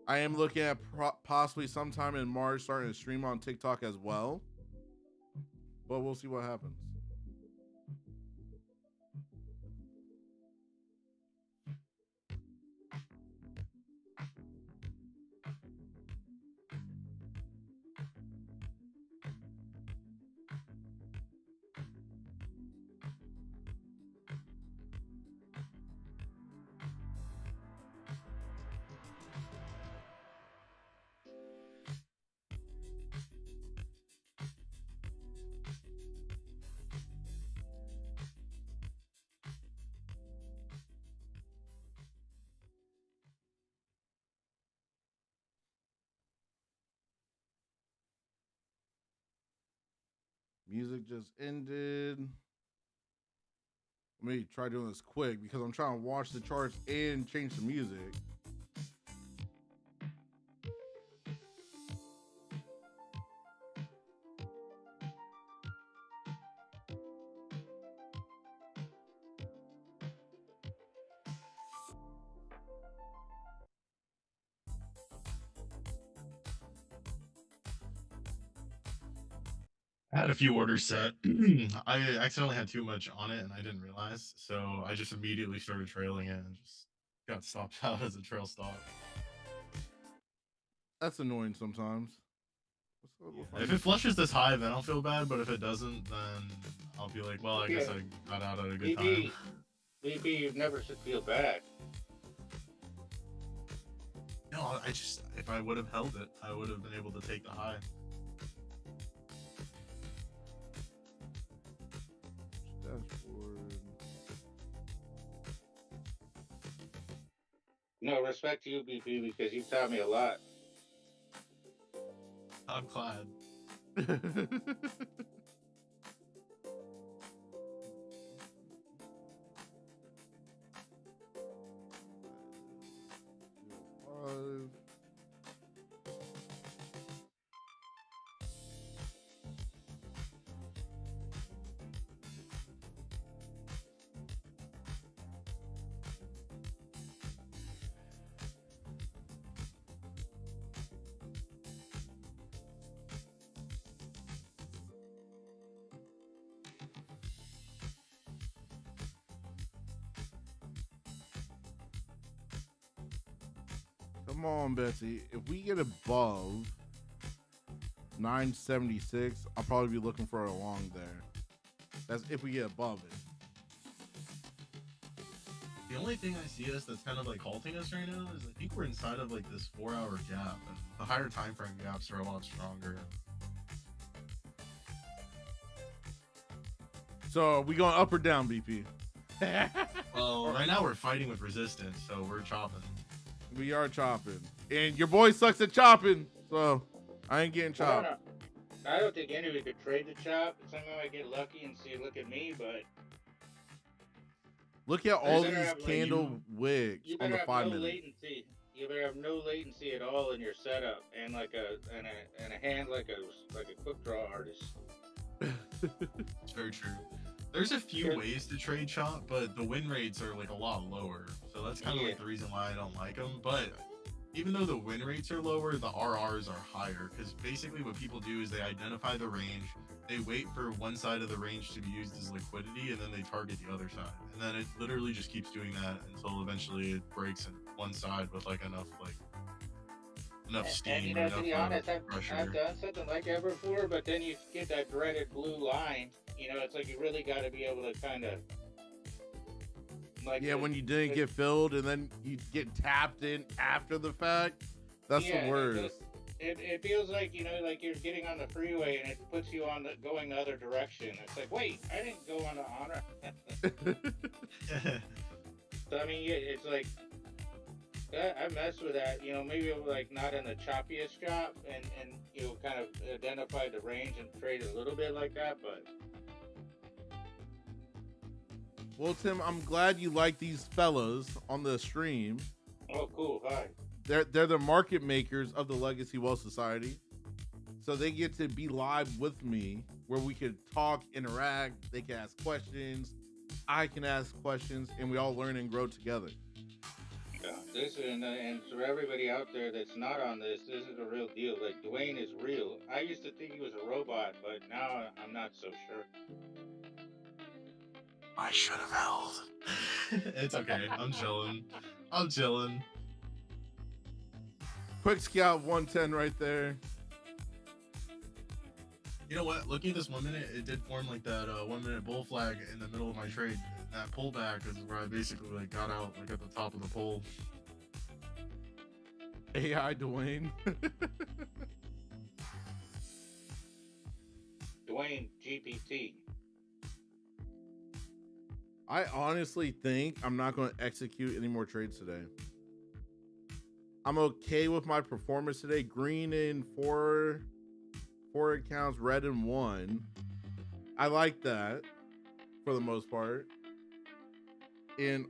I am looking at possibly sometime in March starting to stream on TikTok as well, but we'll see what happens. Music just ended. Let me try doing this quick because I'm trying to watch the charts and change the music.
I had a few orders set. I accidentally had too much on it and I didn't realize. So I just immediately started trailing it and just got stopped out as a trail stop.
That's annoying sometimes.
If it flushes this high, then I'll feel bad. But if it doesn't, then I'll be like, well, I guess I got out at a good time.
Maybe you never should feel bad.
No, if I would have held it, I would have been able to take the high.
Dashboard.
No, respect to you, BP, because you've taught me a lot.
I'm glad.
Come on, Betsy. If we get above 976, I'll probably be looking for a long there. That's if we get above it.
The only thing I see us that's kind of like halting us right now is I think we're inside of like this 4-hour gap, and the higher time frame gaps are a lot stronger.
So are we going up or down, BP?
Well, right now we're fighting with resistance, so we're chopping.
We are chopping. And your boy sucks at chopping, so I ain't getting chopped.
I don't think anybody could trade the chop. Somehow I get lucky and see, look at me, but...
Look at all these candle wigs on the 5 minute.
Latency. You better have no latency at all in your setup, and like a hand like a quick draw artist.
It's very true. There's a few ways to trade chop, but the win rates are like a lot lower. So that's kind of like the reason why I don't like them. But even though the win rates are lower, the RRs are higher. Because basically what people do is they identify the range, they wait for one side of the range to be used as liquidity, and then they target the other side. And then it literally just keeps doing that until eventually it breaks in one side with like enough steam.
And you know, to be honest, I've done something like that before, but then you get that dreaded blue line. You know, it's like you really got to be able to kind of...
when you didn't get filled and then you get tapped in after the fact. That's the worst.
It feels like, you know, like you're getting on the freeway and it puts you on going the other direction. It's like, wait, I didn't go on the honor. So, I mean, it's like, I mess with that, you know, maybe like not in the choppiest chop and you know, kind of identify the range and trade a little bit like that, but...
Well, Tim, I'm glad you like these fellas on the stream.
Oh, cool. Hi.
They're the market makers of the Legacy Wealth Society. So they get to be live with me where we could talk, interact, they can ask questions, I can ask questions, and we all learn and grow together.
Yeah, this and for everybody out there that's not on this is a real deal. Like Duane is real. I used to think he was a robot, but now I'm not so sure.
I should have held. It's okay. I'm chilling. I'm chilling.
Quick scout 110 right there.
You know what? Looking at this 1 minute, it did form like that 1 minute bull flag in the middle of my trade. That pullback is where I basically like got out like at the top of the pole.
AI Duane.
Duane GPT.
I honestly think I'm not going to execute any more trades today. I'm okay with my performance today. Green in four accounts, red in one. I like that for the most part. And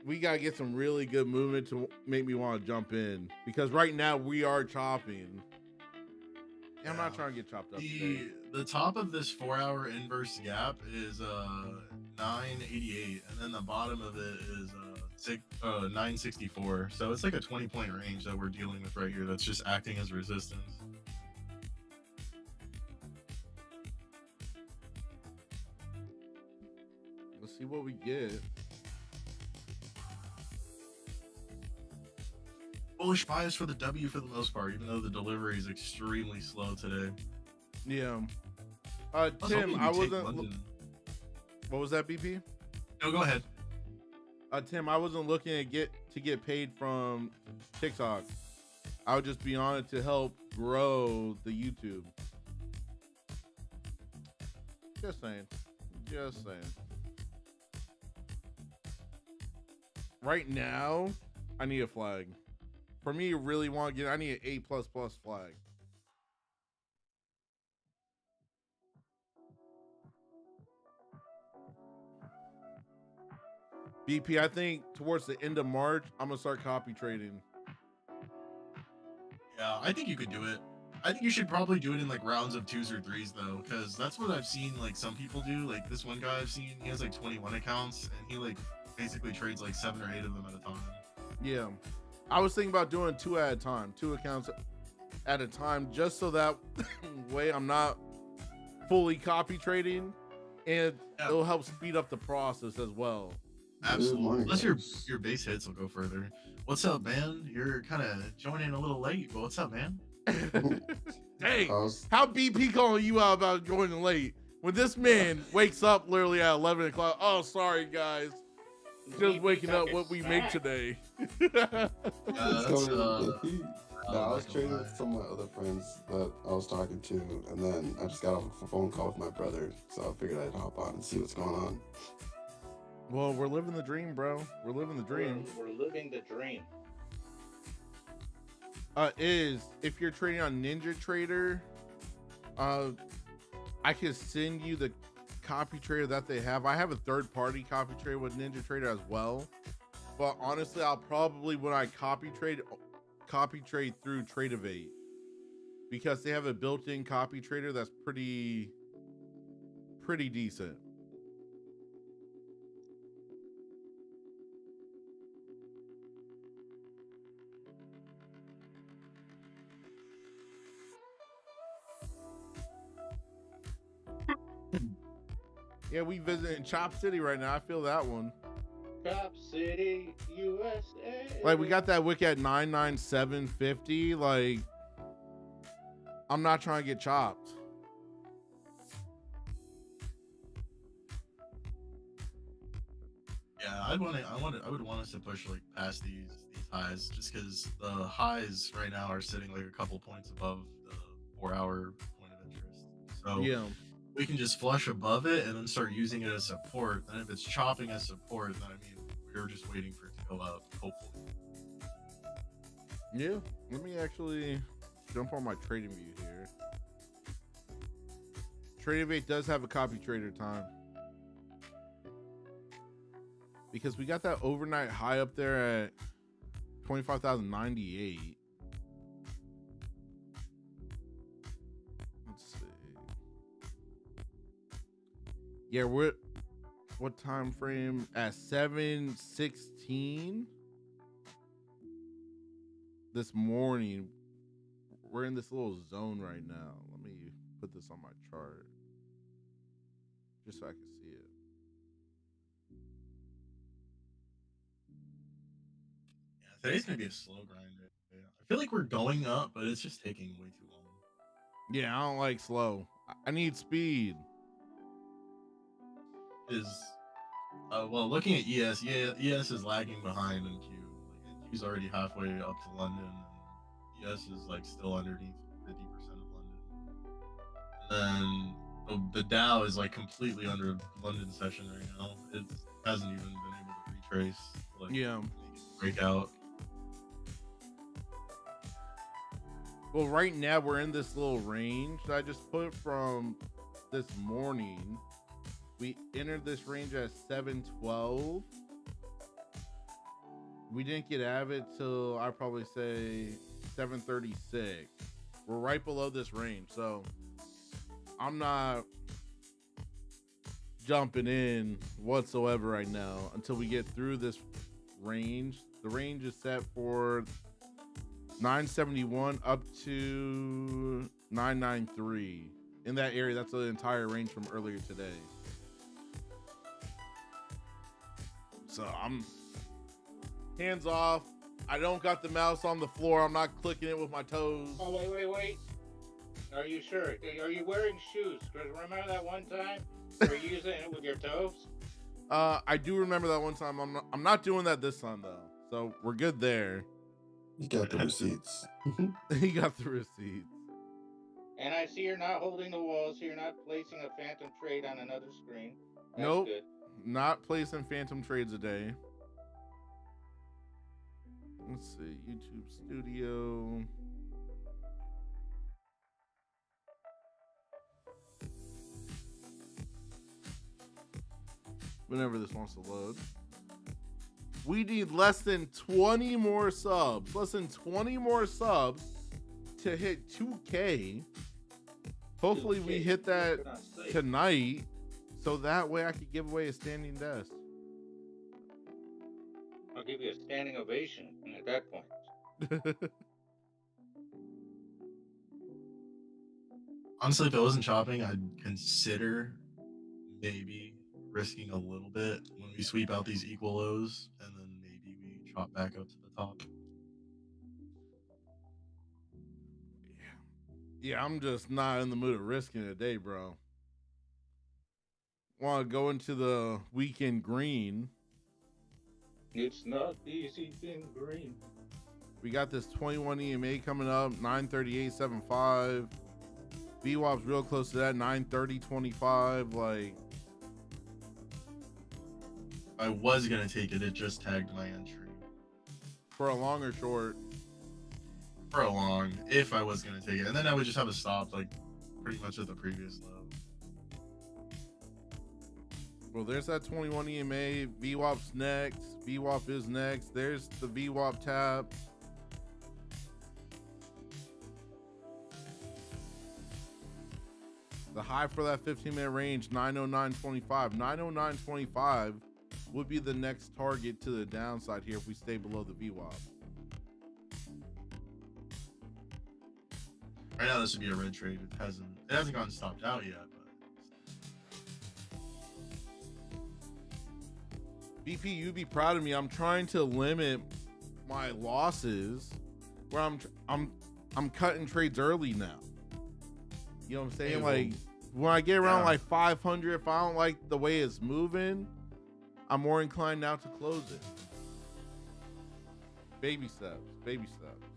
we got to get some really good movement to make me want to jump in. Because right now we are chopping. And I'm not trying to get chopped up today.
The top of this 4 hour inverse gap is 988, and then the bottom of it is 964. So it's like a 20-point range that we're dealing with right here. That's just acting as resistance.
Let's see what we get.
Bullish bias for the W for the most part, even though the delivery is extremely slow today.
Yeah.
was hoping
Tim,
you'd
I
take
wasn't.
London.
What was that, BP?
No, go ahead.
Tim, I wasn't looking to get paid from TikTok. I would just be on it to help grow the YouTube. Just saying. Just saying. Right now, I need a flag. For me, you really want to get. I need an A++ flag. BP, I think towards the end of March, I'm gonna start copy trading.
Yeah, I think you could do it. I think you should probably do it in like rounds of 2s or 3s though, because that's what I've seen like some people do. Like this one guy I've seen, he has like 21 accounts and he like basically trades like 7 or 8 of them at a time.
Yeah, I was thinking about doing 2 at a time, 2 accounts at a time, just so that way I'm not fully copy trading, and it'll help speed up the process as well.
Absolutely. Unless your base hits will go further. What's up, man? You're kind of joining a little late, but what's up, man?
Hey, how BP calling you out about joining late when this man wakes up literally at 11 o'clock? Oh, sorry guys, just waking up what we make today.
I was trading with some of my other friends that I was talking to, and then I just got off a phone call with my brother, so I figured I'd hop on and see what's going on.
Well, we're living the dream, bro. We're living the dream.
We're living the dream.
If you're trading on Ninja Trader, I can send you the copy trader that they have. I have a third-party copy trader with Ninja Trader as well. But honestly, I'll probably, when I copy trade through Tradeovate, because they have a built-in copy trader that's pretty decent. Yeah, we visiting Chop City right now. I feel that one.
Chop City, USA.
Like, we got that wick at 997.50. Like, I'm not trying to get chopped.
Yeah, I would want us to push like past these highs, just because the highs right now are sitting like a couple points above the 4 hour point of interest. So
Yeah.
we can just flush above it and then start using it as support. And if it's chopping as support, then I mean, we're just waiting for it to go up, hopefully.
Yeah. Let me actually jump on my trading view here. Tradeovate does have a copy trader time, because we got that overnight high up there at 25,098. Yeah, we're what time frame? At 7:16 this morning. We're in this little zone right now. Let me put this on my chart just so I can see it.
Yeah, today's gonna be a slow grind day. I feel like we're going up, but it's just taking way too long.
Yeah, I don't like slow. I need speed.
Is well, looking at ES, yeah, ES is lagging behind NQ. Like NQ's already halfway up to London, and ES is like still underneath 50% of London. And then the Dow is like completely under London session right now. It hasn't even been able to retrace, like,
Yeah.
make it break out.
Well, right now we're in this little range that I just put from this morning. We entered this range at 712. We didn't get out of it till I probably say 736. We're right below this range, so I'm not jumping in whatsoever right now until we get through this range. The range is set for 971 up to 993. In that area, that's the entire range from earlier today. So I'm hands off. I don't got the mouse on the floor. I'm not clicking it with my toes.
Oh, wait. Are you sure? Are you wearing shoes? Because remember that one time you were using it with your toes?
I do remember that one time. I'm not doing that this time though. So we're good there.
You got the receipts.
He got the receipts.
And I see you're not holding the wall, so you're not placing a phantom trade on another screen. That's
Nope.
good.
Not placing phantom trades a day. Let's see. YouTube Studio. Whenever this wants to load. We need less than 20 more subs. Less than 20 more subs to hit 2K. Hopefully we hit that tonight, so that way I could give away a standing desk.
I'll give you a standing ovation at that point.
Honestly, if it wasn't chopping, I'd consider maybe risking a little bit when we sweep out these equal lows, and then maybe we chop back up to the top.
Yeah, I'm just not in the mood of risking it today, bro. Want to go into the weekend green.
It's not easy being green.
We got this 21 EMA coming up, 938.75. VWAP's real close to that, 930.25. Like,
I was gonna take it. It just tagged my entry
for a long or short.
for a long. If I was gonna take it, and then I would just have a stop, like pretty much at the previous low.
Well, there's that 21 EMA. VWAP's next. VWAP is next. There's the VWAP tab. The high for that 15-minute range, 909.25. 909.25 would be the next target to the downside here if we stay below the VWAP.
Right now, this would be a red trade. It hasn't gotten stopped out yet. But
BP, you'd be proud of me. I'm trying to limit my losses, where I'm cutting trades early now. You know what I'm saying?
Hey,
like when I get around like 500, if I don't like the way it's moving, I'm more inclined now to close it. Baby steps, baby steps.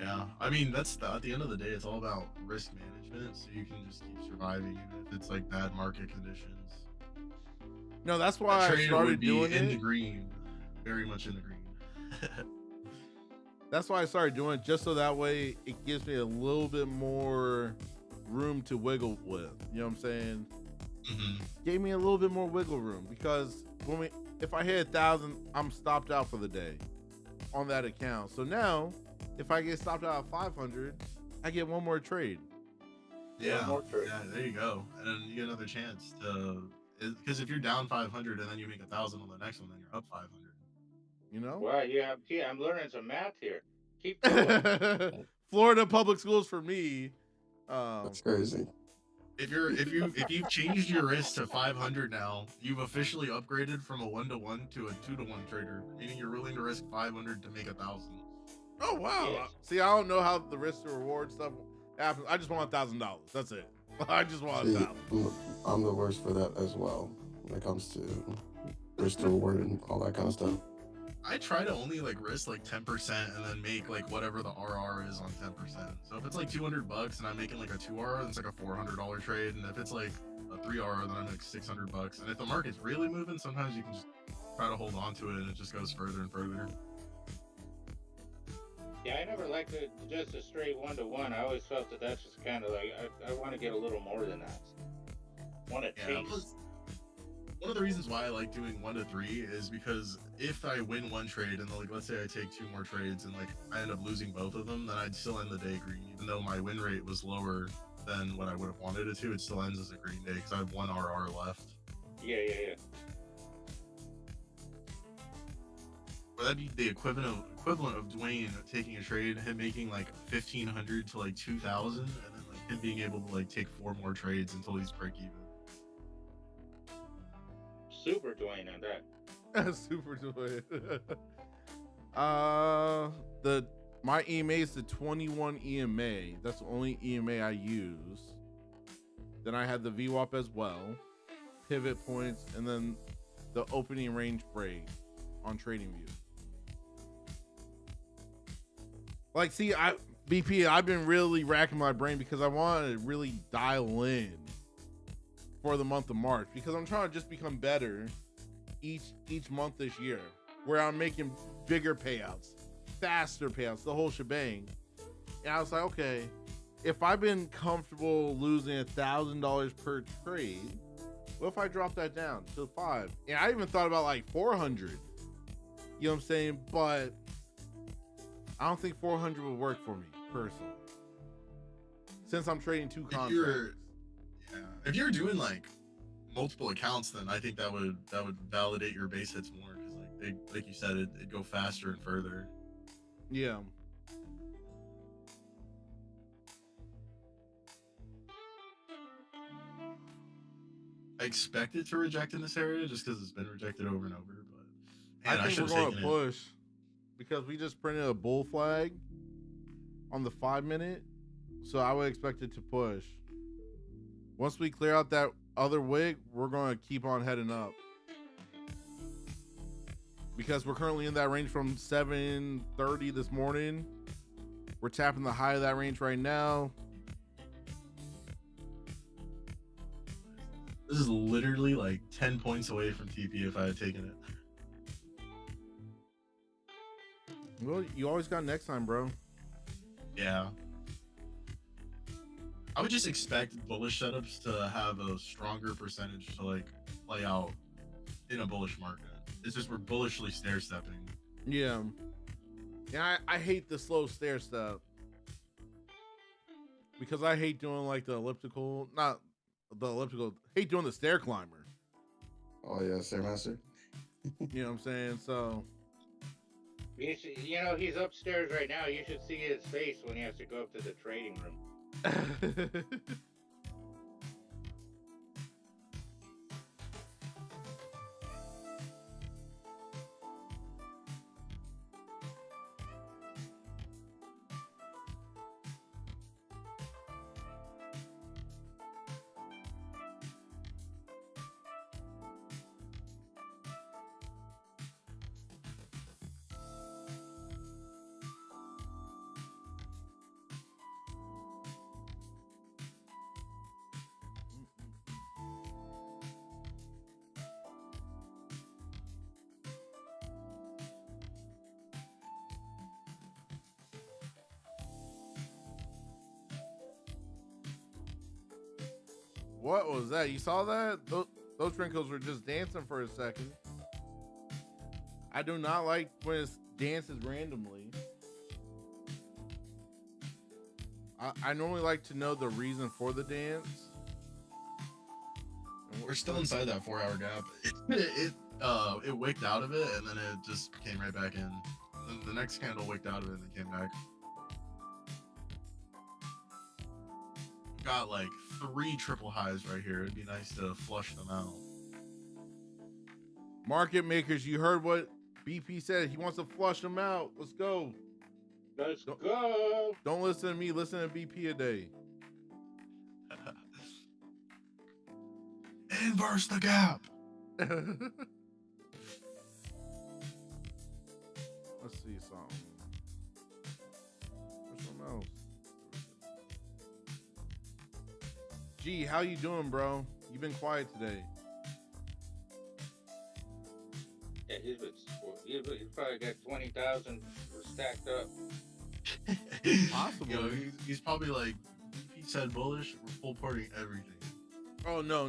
yeah, I mean at the end of the day, it's all about risk management, so you can just keep surviving even if it's like bad market conditions.
No, that's why I started doing
in
it.
the green, very much in the green.
That's why I started doing it, just so that way it gives me a little bit more room to wiggle with. You know what I'm saying?
Mm-hmm.
Gave me a little bit more wiggle room, because if I hit 1,000, I'm stopped out for the day on that account. So now, if I get stopped out at 500, I get one more trade.
Yeah,
more trade.
yeah, there you go. And then you get another chance to, because if you're down 500 and then you make 1,000 on the next one, then you're up 500.
You know?
Wow, I'm learning some math here. Keep going.
Florida public schools for me.
That's crazy.
If you've changed your risk to 500 now, you've officially upgraded from a 1-to-1 to a 2-to-1 trader, meaning you're willing to risk 500 to make 1,000.
Oh wow!
Yes.
See, I don't know how the risk to reward stuff happens. I just want $1,000. That's it. I just want
See,
1,000.
I'm the worst for that as well when it comes to risk to reward and all that kind of stuff.
I try to only like risk like 10% and then make like whatever the RR is on 10%. So if it's like $200 and I'm making like a 2R, then it's like a $400 trade. And if it's like a 3R, then I'm like $600. And if the market's really moving, sometimes you can just try to hold on to it and it just goes further and further.
Yeah, I never liked it just a straight 1-to-1. I always felt that that's just kind of like I want to get a little more than that. Want to taste.
One of the reasons why I like doing 1-to-3 is because if I win one trade and like let's say I take 2 more trades and like I end up losing both of them, then I'd still end the day green, even though my win rate was lower than what I would have wanted it to. It still ends as a green day because I have 1 RR left.
Yeah.
Or that'd be the equivalent of Duane taking a trade, him making like 1,500 to like 2,000, and then like him being able to like take 4 more trades until he's break even.
Super Duane on that.
Super Duane. My EMA is the 21 EMA. That's the only EMA I use. Then I had the VWAP as well, pivot points, and then the opening range break on TradingView. Like, see, BP, I've been really racking my brain because I want to really dial in for the month of March because I'm trying to just become better each month this year, where I'm making bigger payouts, faster payouts, the whole shebang. And I was like, okay, if I've been comfortable losing $1,000 per trade, what if I drop that down to 5? And I even thought about like 400. You know what I'm saying? But I don't think 400 would work for me personally, since I'm trading 2 contracts.
If you're doing like multiple accounts, then I think that would validate your base hits more because like you said, it'd go faster and further.
Yeah.
I expect it to reject in this area just because it's been rejected over and over. But man,
I think we're going to push because we just printed a bull flag on the 5-minute, so I would expect it to push. Once we clear out that other wick, we're going to keep on heading up because we're currently in that range from 7:30 this morning. We're tapping the high of that range right now.
This is literally like 10 points away from TP if I had taken it.
Well, you always got next time, bro.
Yeah. I would just expect bullish setups to have a stronger percentage to like play out in a bullish market. It's just we're bullishly stair stepping.
Yeah. Yeah, I hate the slow stair step because I hate doing like the elliptical, not the elliptical, hate doing the stair climber.
Oh yeah, Stairmaster.
You know what I'm saying? So
You know, he's upstairs right now. You should see his face when he has to go up to the trading room.
what was that? You saw that? Those wrinkles were just dancing for a second. I do not like when it dances randomly. I normally like to know the reason for the dance.
We're still inside that 4-hour gap. It wicked out of it, and then it just came right back in. Then the next candle wicked out of it, and then came back. Got like 3 triple highs right here. It'd be nice to flush them out.
Market makers, you heard what BP said. He wants to flush them out. Let's go.
Let's go.
Don't listen to me. Listen to BP a day.
Inverse the gap.
Let's see something. Where's something else? G, how you doing, bro? You've been quiet today.
Yeah, he's probably got 20,000 stacked up.
Possibly.
Yo, he's probably like, he said bullish, we're full porting everything.
Oh no,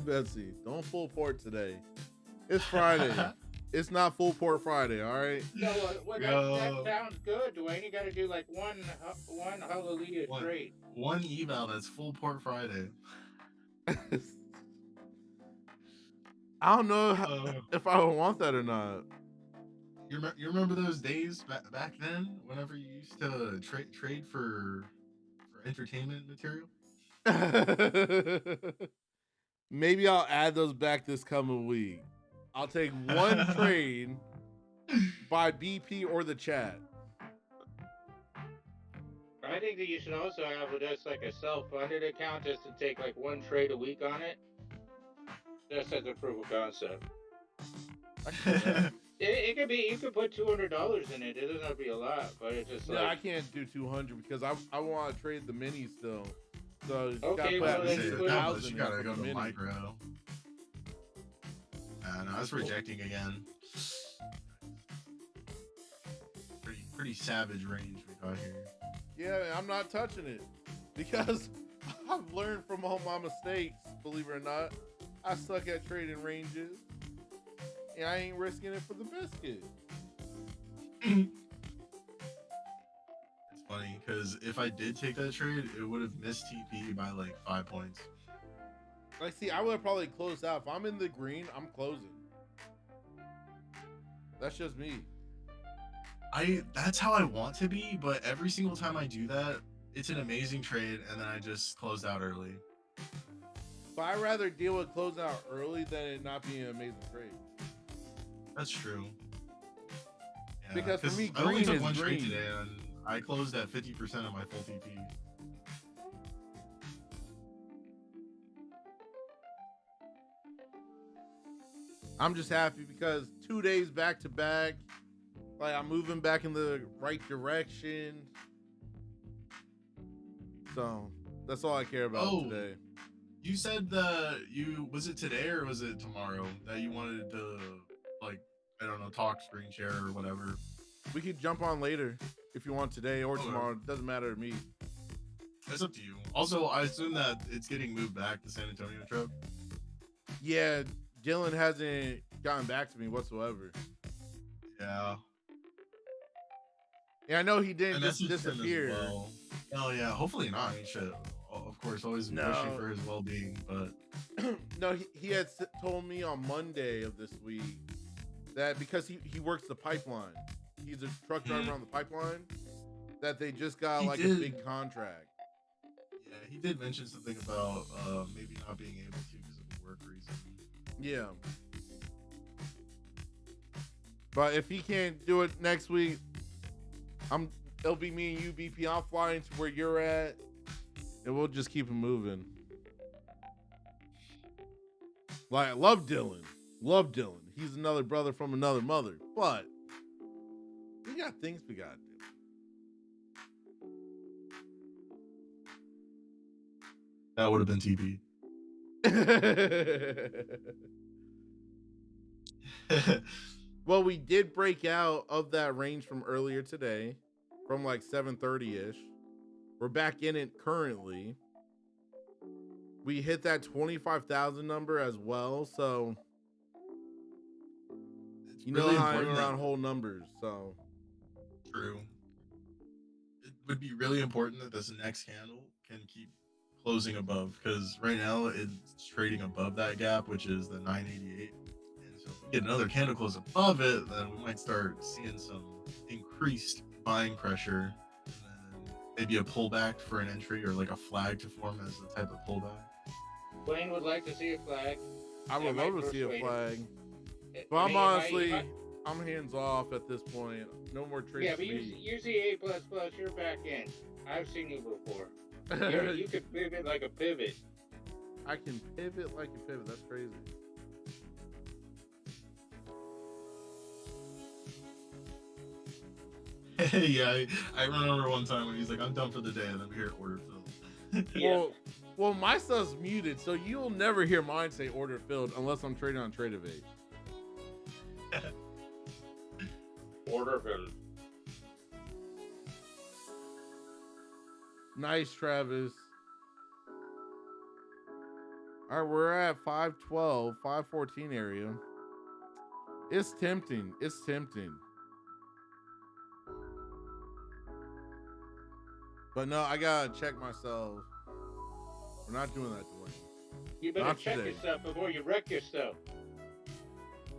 Betsy. Don't full port today. It's Friday. It's not full port Friday, all right?
No, that sounds good, Duane. You got to do like one hallelujah trade.
One eval that's full port Friday.
I don't know if I would want that or not.
You remember those days back then, whenever you used to trade for entertainment material?
Maybe I'll add those back this coming week. I'll take one trade by BP or the chat.
I think that you should also have just like a self-funded account just to take like one trade a week on it. Just as a proof of concept. It could be, you could put $200 in it. It doesn't have to be a lot, but it's just like...
No, I can't do 200 because I want to trade the mini still. So
okay,
well,
then
you gotta go to micro. No, I was rejecting again. Pretty savage range we got here.
Yeah, I'm not touching it because I've learned from all my mistakes. Believe it or not, I suck at trading ranges, and I ain't risking it for the biscuit.
It's funny because if I did take that trade, it would have missed TP by like 5 points.
Like, see, I would have probably closed out. If I'm in the green, I'm closing. That's just me.
That's how I want to be, but every single time I do that, it's an amazing trade, and then I just closed out early.
But I'd rather deal with closing out early than it not being an amazing trade.
That's true. Yeah,
because for me,
I only
green
took
is
one trade
green.
today, and I closed at 50% of my full TP.
I'm just happy because 2 days back to back, like I'm moving back in the right direction. So that's all I care about today.
You said was it today or was it tomorrow that you wanted to, like, I don't know, talk, screen share or whatever?
We could jump on later if you want today or tomorrow. It doesn't matter to me.
It's up to you. Also, I assume that it's getting moved back to San Antonio trip.
Yeah, Dylan hasn't gotten back to me whatsoever.
Yeah.
Yeah, I know he didn't
And
just disappear.
Well. Oh yeah, hopefully not. I mean, shit. Of course, always wishing for his well-being, but
no, he had told me on Monday of this week that because he works the pipeline, he's a truck driver on the pipeline, that they just got a big contract.
Yeah, he did mention something about maybe not being able to because of a work reason.
Yeah. But if he can't do it next week, it'll be me and you, BP. I'll fly into where you're at, and we'll just keep it moving. Like, I love Dylan. Love Dylan. He's another brother from another mother. But we got things we gotta do.
That would have been TP.
Well, we did break out of that range from earlier today, from like 7:30-ish. We're back in it currently. We hit that 25,000 number as well, so you know how I'm around whole numbers, so
true. would be really important that this next candle can keep closing above, because right now it's trading above that gap, which is the 988. And so if we get another candle close above it, then we might start seeing some increased buying pressure, and then maybe a pullback for an entry, or like a flag to form as a type of pullback.
Wayne would like to see a flag.
I would
That
love
might
to see a
persuade him.
flag.
I
But I'm
mean,
honestly, I'm hands off at this point. No more trades.
yeah, but
for me.
you see A++, you're back in. I've seen you before. You could pivot like a pivot.
I can pivot like a pivot. That's crazy.
Yeah, I remember one time when he's like, "I'm done for the day," and then we hear order filled.
Yeah.
Well, my stuff's muted, so you'll never hear mine say order filled unless I'm trading on Tradeovate.
Order filled.
Nice, Travis. All right, we're at 512, 514 area. It's tempting. It's tempting. But no, I gotta check myself. We're not doing that, Duane.
You better
Not
check
today.
yourself before you wreck yourself.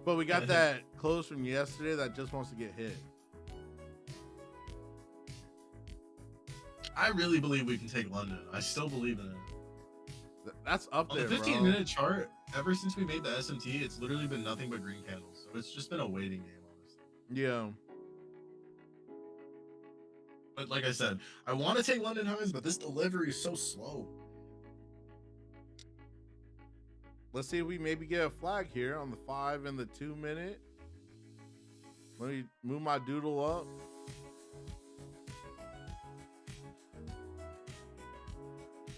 But we got that close from yesterday that just wants to get hit.
I really believe we can take London. I still believe in it.
That's up
On
there,
the
bro.
15-minute chart, ever since we made the SMT, it's literally been nothing but green candles. So it's just been a waiting game, honestly.
Yeah.
But like I said, I want to take London highs, but this delivery is so slow.
Let's see if we maybe get a flag here on the 5 and the 2 minute. Let me move my doodle up.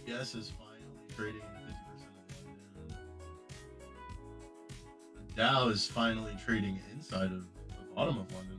Yes is finally trading 50% of London. The Dow is finally trading inside of the bottom of London.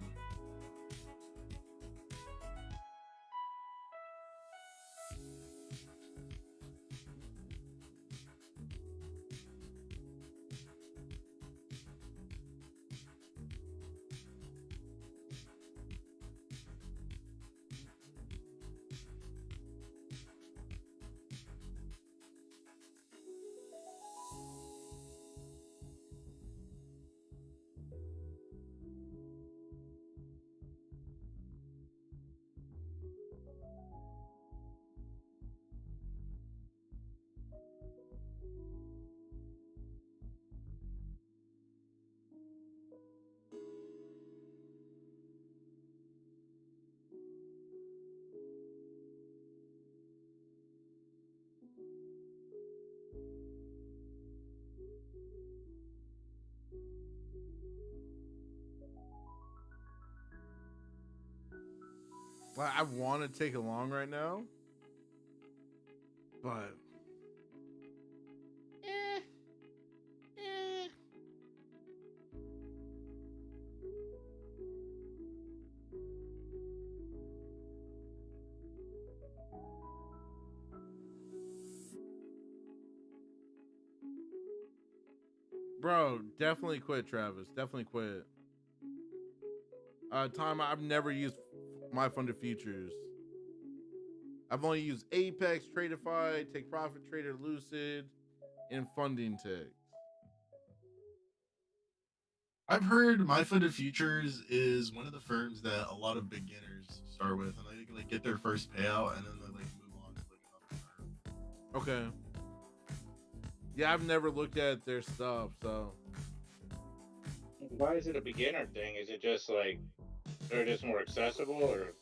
Like, I want to take it long right now, but bro, definitely quit, Travis. Definitely quit. Time, I've never used my funded futures. I've only used Apex, Tradeify, Take Profit Trader, Lucid, and Funding Ticks.
I've heard My Funded Futures is one of the firms that a lot of beginners start with, and they can like get their first payout and then they like move on to like another firm.
Okay. Yeah, I've never looked at their stuff, so.
Why is it a beginner thing? Is it just like they're just more accessible, or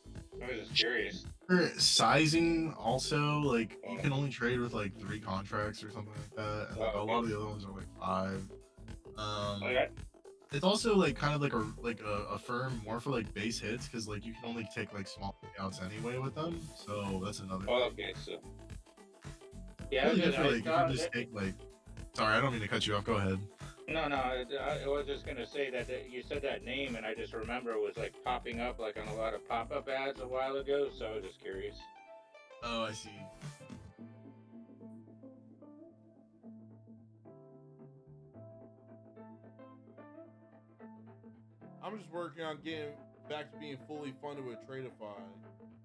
I was just curious?
For sizing, also, like you can only trade with like 3 contracts or something like that, and like, a lot of the other ones are like 5.
Okay.
It's also like kind of like a firm more for like base hits, because like you can only take like small payouts anyway with them, so that's another thing.
Okay, so yeah,
Really good
I
for, like,
thought
you can just take like. Sorry, I don't mean to cut you off. Go ahead.
no, I was just gonna say that you said that name, and I just remember it was like popping up like on a lot of pop-up ads a while ago. So I was just curious.
Oh, I see.
I'm just working on getting back to being fully funded with Tradeify.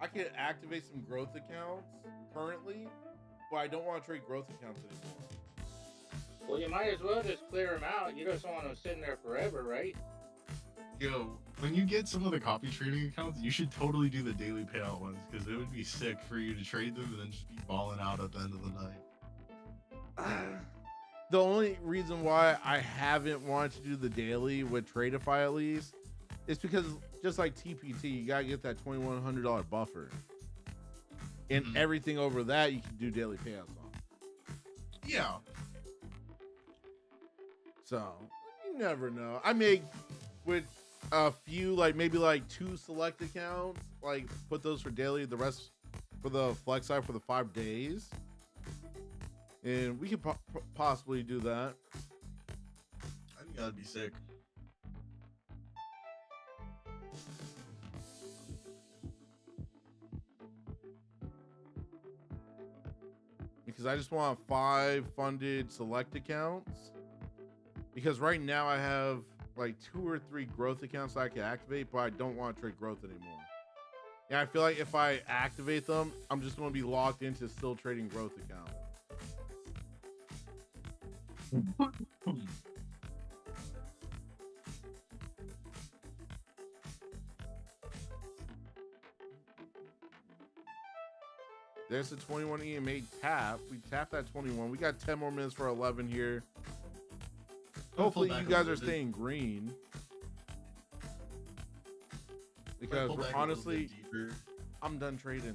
I can activate some growth accounts currently, but I don't want to trade growth accounts anymore.
Well, you might as well just clear them out. You just don't want them sitting there forever, right?
Yo, when you get some of the copy trading accounts, you should totally do the daily payout ones because it would be sick for you to trade them and then just be balling out at the end of the night.
The only reason why I haven't wanted to do the daily with Tradeify at least is because just like TPT, you gotta get that $2,100 buffer, and everything over that you can do daily payouts on.
Yeah.
So you never know. I may with a few, like maybe like 2 select accounts, like put those for daily, the rest for the flex side for the 5 days, and we could possibly do that.
I think that'd be sick.
Because I just want 5 funded select accounts. Because right now I have like 2 or 3 growth accounts I can activate, but I don't want to trade growth anymore. Yeah, I feel like if I activate them, I'm just going to be locked into still trading growth account. There's the 21 EMA tap. We tapped that 21. We got 10 more minutes for 11 here. Hopefully you guys are staying green. Because honestly, I'm done trading.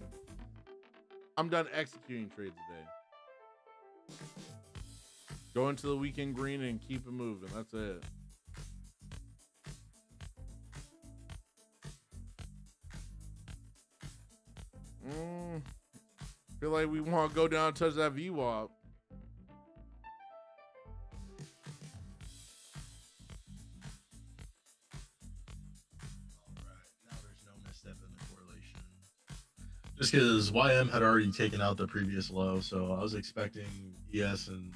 I'm done executing trades today. Go into the weekend green and keep it moving. That's it. Feel like we want to go down and touch that VWAP.
Just because YM had already taken out the previous low, so I was expecting ES and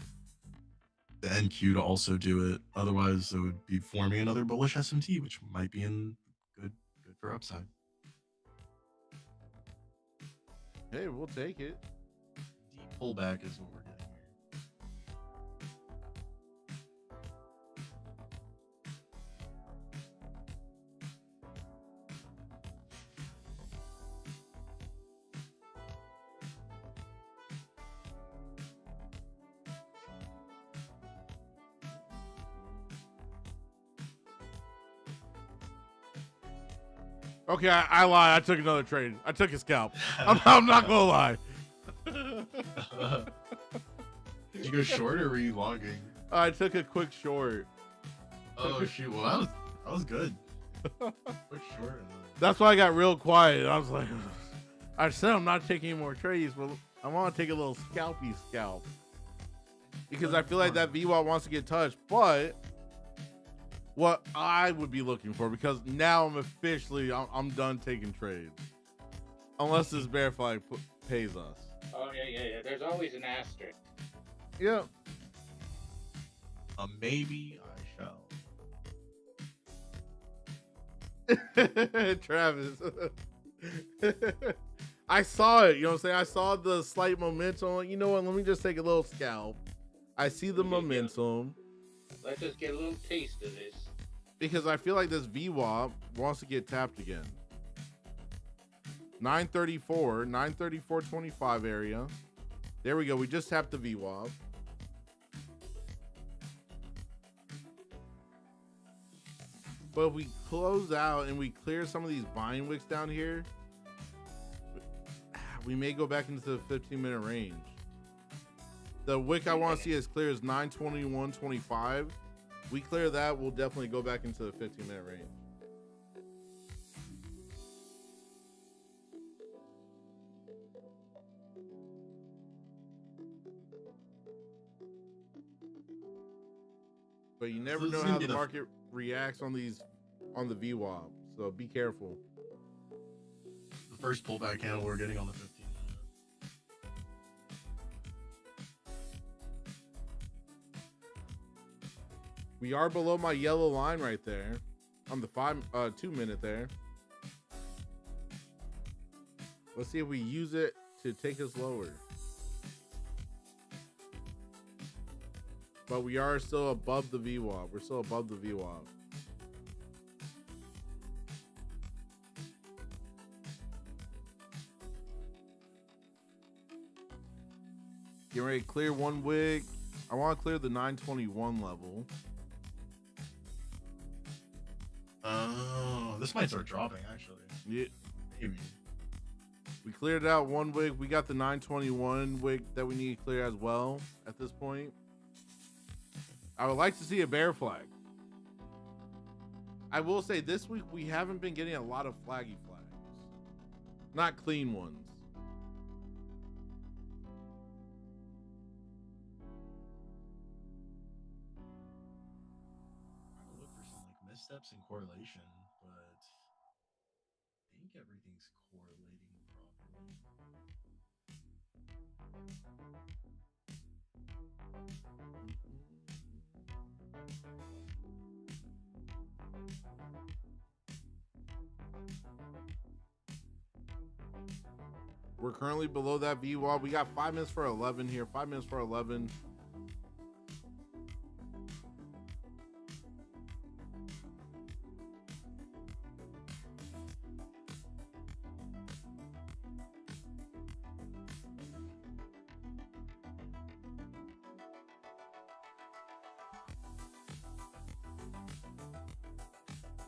the NQ to also do it. Otherwise, it would be forming another bullish SMT, which might be in good for upside.
Hey, we'll take it.
Deep pullback is what we're getting here.
Okay, I lied. I took another trade. I took a scalp. I'm not gonna lie.
Did you go short or were you longing?
I took a quick short.
Oh shoot! Well, that was good. Quick short.
That's why I got real quiet. I was like, I said I'm not taking any more trades, but I want to take a little scalpy scalp because I feel like that VWAP wants to get touched. But what I would be looking for, because now I'm officially I'm done taking trades, unless this bear flag pays us.
Oh yeah. There's always an asterisk.
Yep.
Maybe I shall.
Travis. I saw it, you know what I'm saying? I saw the slight momentum. You know what? Let me just take a little scalp. I see the momentum.
Let's just get a little taste of this.
Because I feel like this VWAP wants to get tapped again. 934.25 area. There we go. We just tapped the VWAP. But if we close out and we clear some of these buying wicks down here, we may go back into the 15-minute range. The wick I want to see as clear as 921.25. We clear that, we'll definitely go back into the 15-minute range. But you never know how the market reacts on the VWAP, so be careful.
The first pullback candle we're getting on the 15.
We are below my yellow line right there on the 2 minute there. Let's see if we use it to take us lower. But we are still above the VWAP. We're still above the VWAP. Get ready to clear one wick. I want to clear the 921 level.
Oh, this might start dropping actually.
Yeah.
Maybe.
We cleared out one wick. We got the 921 wick that we need to clear as well at this point. I would like to see a bear flag. I will say this week we haven't been getting a lot of flaggy flags. Not clean ones.
I look for some like missteps in correlation, but I think everything's correlating properly.
We're currently below that VWAP. We got 5 minutes for 11 here. 5 minutes for 11.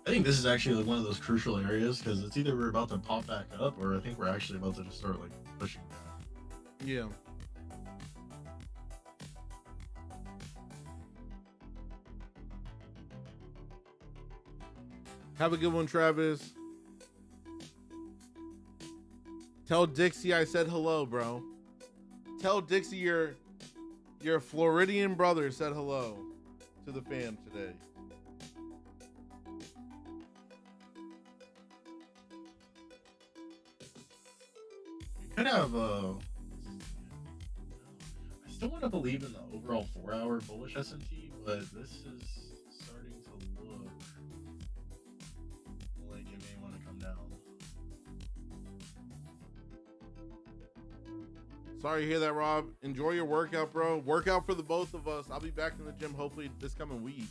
I think this is actually like one of those crucial areas because it's either we're about to pop back up or I think we're actually about to just start like pushing down.
Yeah. Have a good one, Travis. Tell Dixie I said hello, bro. Tell Dixie your Floridian brother said hello to the fam today.
Could have I still want to believe in the overall 4-hour bullish S&P, but this is starting to look like it may want to come down.
Sorry to hear that, Rob. Enjoy your workout, bro. Workout for the both of us. I'll be back in the gym hopefully this coming week.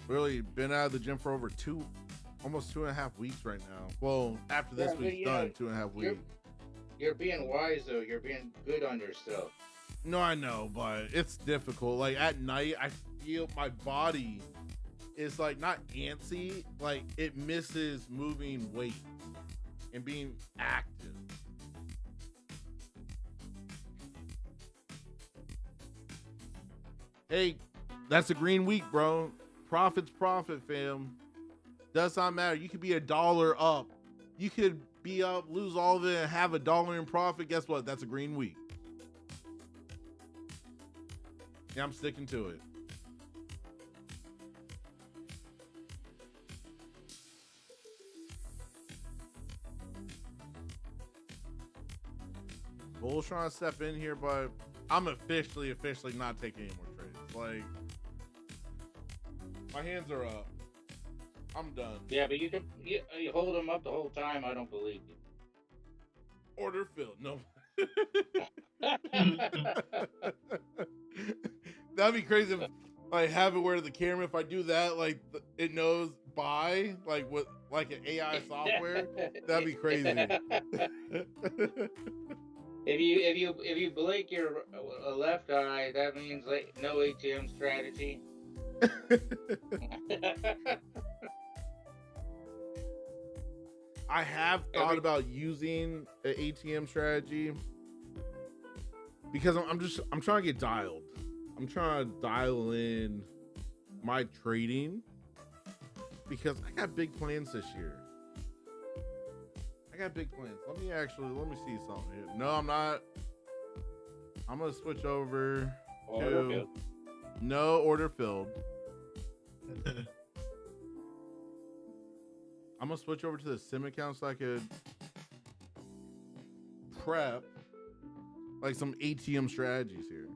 Really been out of the gym for over almost 2.5 weeks right now. Well, after this week's done, 2.5 weeks.
You're being wise though. You're being good on yourself.
No, I know, but it's difficult. Like at night, I feel my body is like not antsy, like it misses moving weight and being active. Hey, that's a green week, bro. Profit's profit, fam. Does not matter. You could be $1 up. You could be up, lose all of it, and have $1 in profit. Guess what? That's a green week. Yeah, I'm sticking to it. Bull's trying to step in here, but I'm officially not taking any more trades. Like, my hands are up. I'm done.
Yeah, but you hold them up the whole time. I don't believe you.
Order filled. No. That'd be crazy if I have it where the camera, if I do that, like it knows buy, like with like an AI software. That'd be crazy.
If you blink your left eye, that means like no ATM strategy.
I have thought about using an ATM strategy because I'm trying to get dialed. I'm trying to dial in my trading because I got big plans this year. I got big plans. Let me see something here. No, I'm not. I'm gonna switch over to no order filled. I'm gonna switch over to the sim account so I could prep like some ATM strategies here.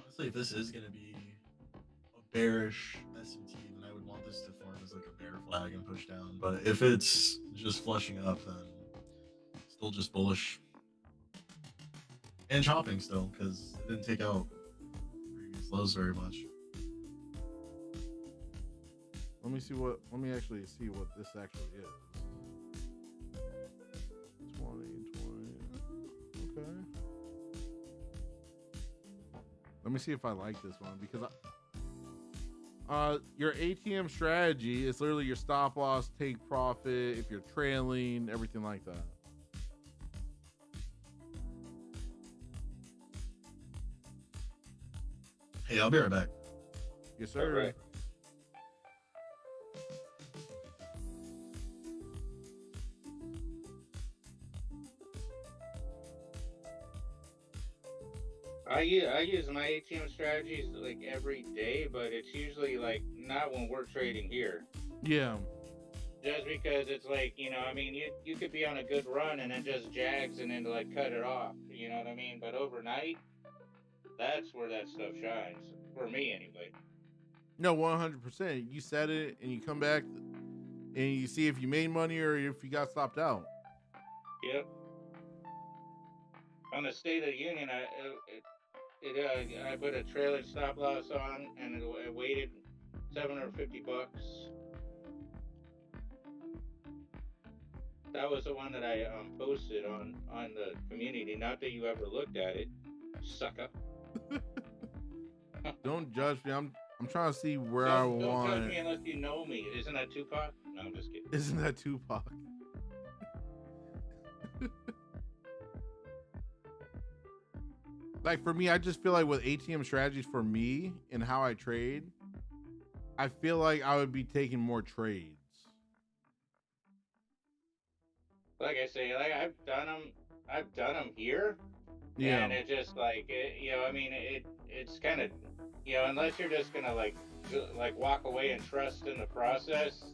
Honestly, if this is gonna be a bearish S&P, flag and push down. But if it's just flushing up, then still just bullish and chopping still because it didn't take out previous lows very much.
Let me actually see what this actually is. 20. Okay. Let me see if I like this one because your ATM strategy is literally your stop loss, take profit, if you're trailing, everything like that.
Hey, I'll be right back.
Yes, sir.
All right. I use my ATM strategies like every day, but it's usually like not when we're trading here.
Yeah.
Just because it's like, I mean, you could be on a good run and then just jags and then like cut it off. You know what I mean? But overnight, that's where that stuff shines for me anyway.
No, 100%. You set it and you come back and you see if you made money or if you got stopped out.
Yep. On the State of the Union, I put a trailing stop loss on and it waited $750. That was the one that I posted on the community. Not that you ever looked at it, sucker.
Don't judge me. I'm trying to see where
Don't
I want.
judge me unless you know me. Isn't that Tupac? No, I'm just kidding.
Isn't that Tupac? Like for me, I just feel like with ATM strategies for me and how I trade, I feel like I would be taking more trades.
Like I say, like I've done them here,
Yeah.
and it just like I mean, it's kind of, unless you're just gonna like walk away and trust in the process,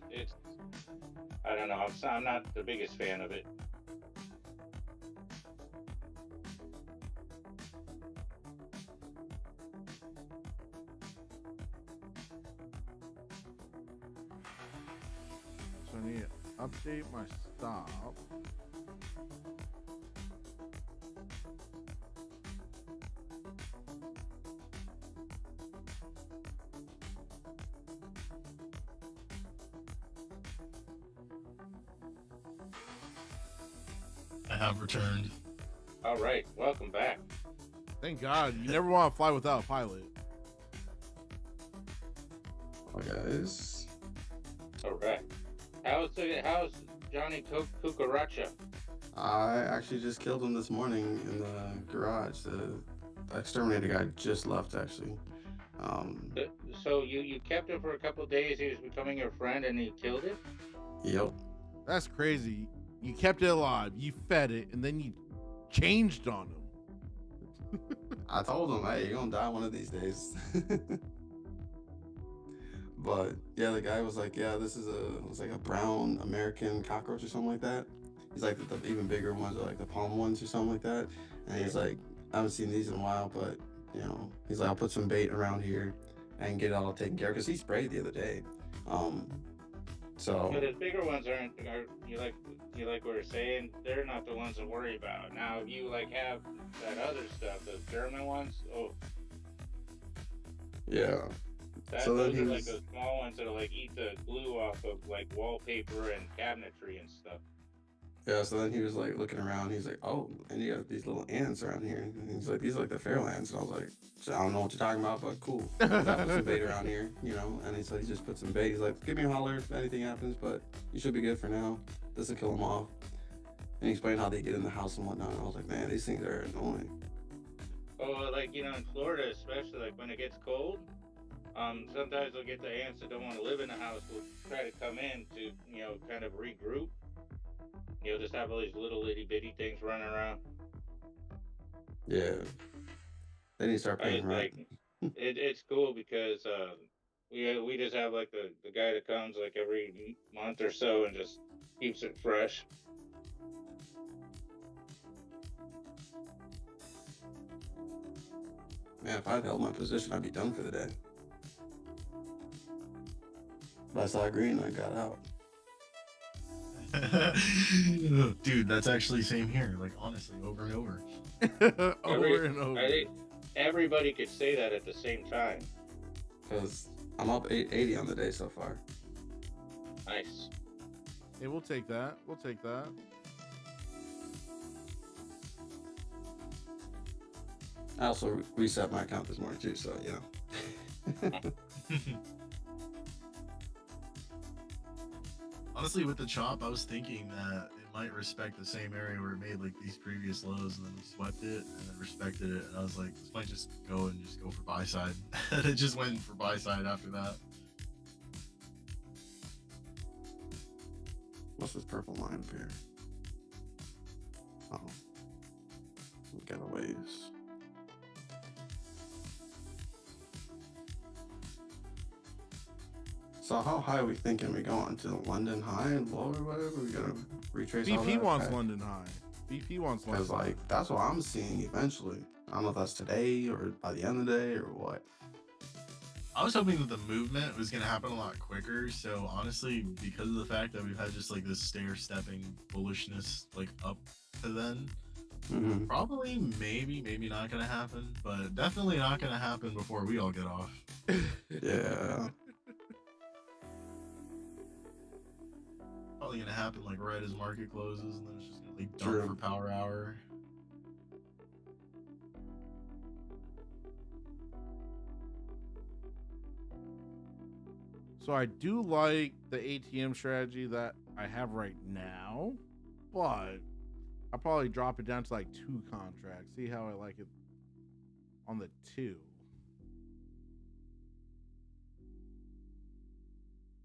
I don't know. I'm not the biggest fan of it.
So I need to update my stop.
I have returned.
All right, welcome back.
Thank God. You never want to fly without a pilot.
Oh, guys.
All right. How's Johnny Cucaracha?
I actually just killed him this morning in the garage. The exterminator guy just left, actually.
So you kept it for a couple of days. He was becoming your friend, and you killed it.
Yep.
That's crazy. You kept it alive. You fed it, and then you changed on him.
I told him, hey, you're gonna die one of these days. But yeah, the guy was like, yeah, this is like a brown American cockroach or something like that. He's like the even bigger ones are like the palm ones or something like that. And he's like, I haven't seen these in a while, but he's like, I'll put some bait around here and get it all taken care of, because he sprayed the other day. So.
But the bigger ones are you like what we're saying? They're not the ones to worry about. Now, if you like have that other stuff, the German ones,
Yeah.
Those are like those small ones that'll like eat the glue off of like wallpaper and cabinetry and stuff.
Yeah, so then he was like looking around. He's like, oh, and you got these little ants around here. And he's like, these are like the feral ants. And I was like, so I don't know what you're talking about, but cool. I put some bait around here, And he said he just put some bait. He's like, give me a holler if anything happens, but you should be good for now. This will kill them off. And he explained how they get in the house and whatnot. And I was like, man, these things are annoying.
Oh, like, in Florida, especially, like, when it gets cold, sometimes they'll get the ants that don't want to live in the house will try to come in to, kind of regroup. Just have all these little itty-bitty things running around.
Yeah. Then you start paying rent.
Like, it's cool because we just have, like, the guy that comes, like, every month or so and just keeps it fresh.
Man, if I'd held my position, I'd be done for the day. But I saw green and I got out.
Dude, that's actually same here. Like honestly, over and over.
Over and over.
I think everybody could say that at the same time.
Because I'm up 880 on the day so far.
Nice.
Hey, we'll take that. We'll take that.
I also reset my account this morning too, so you know.
Honestly, with the chop, I was thinking that it might respect the same area where it made like these previous lows, and then we swept it and then respected it. And I was like, this might just go for buy side. And it just went for buy side after that.
What's this purple line up here? Oh, getaways. So how high are we thinking we going to the London high and low or whatever? We gotta retrace all
BP
that?
wants
Okay.
London high. BP wants London.
Because like that's what I'm seeing eventually. I don't know if that's today or by the end of the day or what.
I was hoping that the movement was going to happen a lot quicker. So honestly, because of the fact that we've had just like this stair-stepping bullishness like up to then,
Mm-hmm.
probably maybe not going to happen, but definitely not going to happen before we all get off.
Yeah.
Probably going to happen like right as market closes, and then it's just going to like
True.
dump for power hour.
So I do like the ATM strategy that I have right now, but I'll probably drop it down to like 2 contracts. See how I like it on the 2.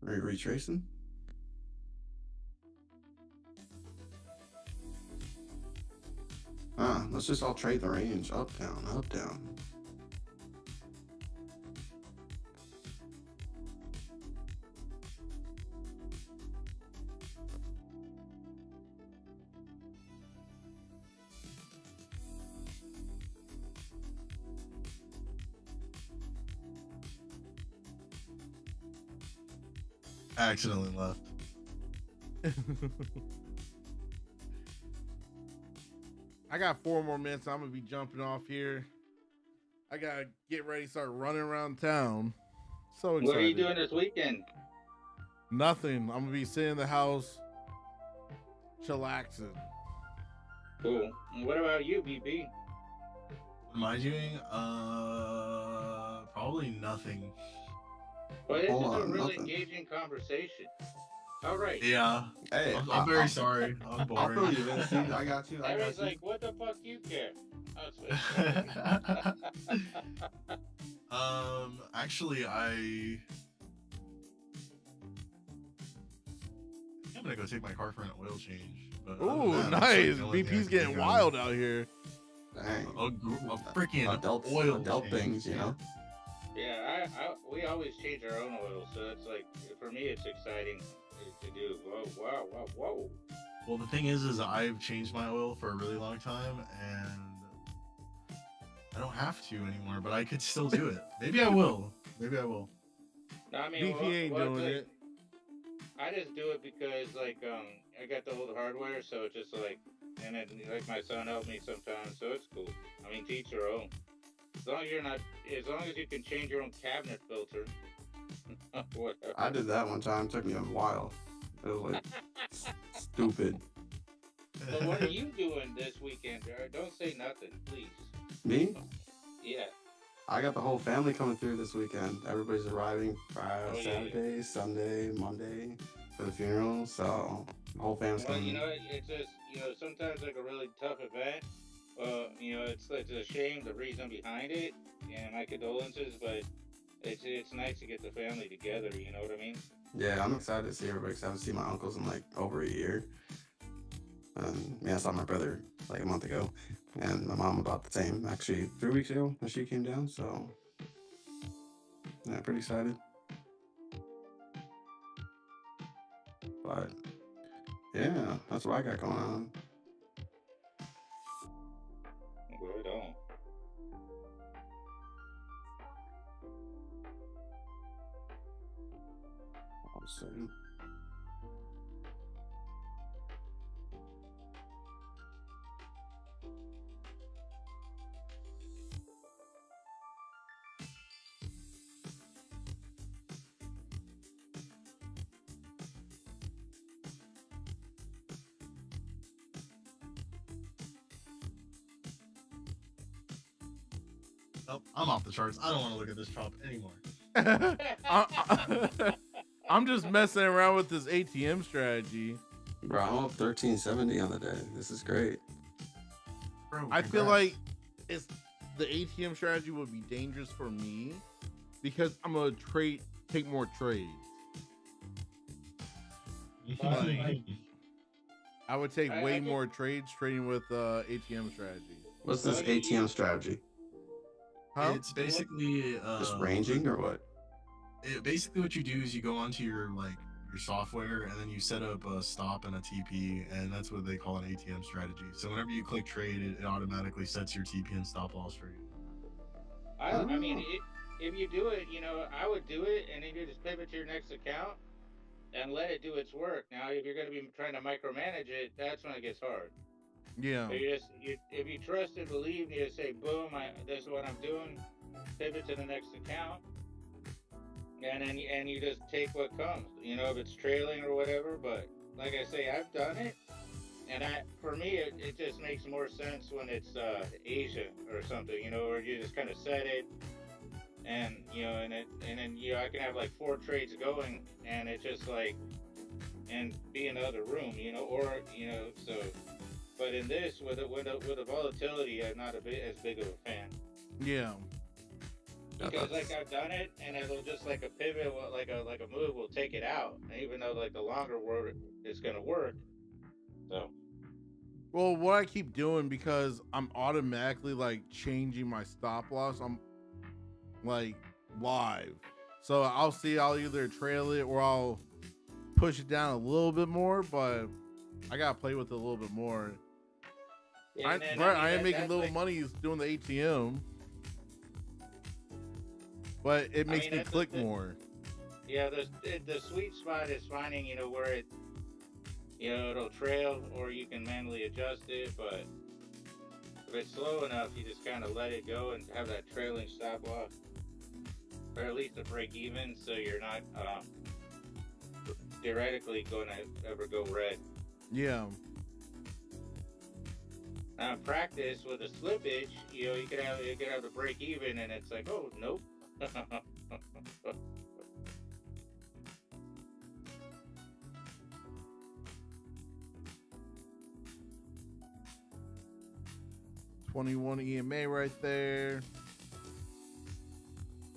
Are you retracing? Let's just all trade the range. Up, down, up, down.
Accidentally left.
I got 4 more minutes. I'm gonna be jumping off here. I gotta get ready, start running around town. So excited.
What are you doing this weekend?
Nothing. I'm gonna be sitting in the house, chillaxing.
Cool. And what about you, BP?
What am I doing? Probably nothing.
Well, this
Hold
is a
on,
really
nothing.
engaging conversation. All right.
Yeah.
Hey,
I'm very sorry. I'm
I'll
boring.
fill you in. See, I got you. I
Everyone's
got you.
like, what the fuck you care? I was
Actually, I'm gonna go take my car for an oil change. But other than
Ooh,
that, I'm
nice.
just chilling
BP's
here,
getting
taking
wild out here.
Dang.
A freaking
Adult
oil change.
things, you know.
Yeah, we always change our own oil, so it's like, for me, it's exciting to do. Whoa.
Well, the thing is I've changed my oil for a really long time, and I don't have to anymore. But I could still do it. Maybe I will.
No, I mean,
BP ain't doing
like,
it.
I just do it because, like, I got the old hardware, so it's just like, and then, like, my son helped me sometimes, so it's cool. I mean, to each their own. As long as you can change your own cabinet filter. Whatever.
I did that one time. It took me a while. It was like stupid.
But what are you doing this weekend, Jared? Don't say nothing, please.
Me?
Yeah.
I got the whole family coming through this weekend. Everybody's arriving Friday,
Oh, yeah.
Saturday, Sunday, Monday for the funeral. So the whole family's
Well,
coming.
you know, it's just, sometimes like a really tough event. It's a shame the reason behind it, and my condolences, but it's nice to get the family together, you know what I mean?
Yeah, I'm excited to see everybody because I haven't seen my uncles in like over a year. I saw my brother like a month ago, and my mom about the same. Actually, 3 weeks ago when she came down. So yeah, pretty excited. But yeah, that's what I got going on.
Right on.
Same.
Oh, I'm off the charts. I don't want to look at this chop anymore.
I'm just messing around with this ATM strategy.
Bro, I'm up 1370 on the day. This is great.
Bro,
I feel
congrats.
like it's the ATM strategy would be dangerous for me because I'm gonna take more trades.
Like,
I would take
I
way
just-
more trades trading with ATM strategy.
What's this
Well,
ATM strategy?
Huh?
It's basically
Just ranging or what?
Basically what you do is you go onto your software and then you set up a stop and a TP, and that's what they call an ATM strategy. So whenever you click trade, it automatically sets your TP and stop loss for you.
I mean, if you do it, I would do it, and then you just pivot to your next account and let it do its work. Now, if you're going to be trying to micromanage it, that's when it gets hard.
Yeah.
So if you trust and believe, you just say, boom, this is what I'm doing, pivot to the next account, and then you just take what comes. If it's trailing or whatever. But like I say, I've done it, and for me, it just makes more sense when it's Asia or something, where you just kind of set it, and and then I can have like 4 trades going, and it's just like, and be in the other room, so. But in this, with the volatility, I'm not as big of a fan.
Yeah.
Because like I've done it, and it'll just like a pivot, like a move will take it out, even though like the longer word is gonna work. So.
Well, what I keep doing, because I'm automatically like changing my stop loss, I'm like live. So I'll either trail it or I'll push it down a little bit more, but I gotta play with it a little bit more.
Yeah,
I am making little money doing the ATM, but it makes me click more.
Yeah, the sweet spot is finding where it it'll trail, or you can manually adjust it. But if it's slow enough, you just kind of let it go and have that trailing stop loss, or at least a break even, so you're not theoretically going to ever go red.
Yeah.
Practice with a slippage, you could have the break even, and it's like, oh nope.
21 EMA right there.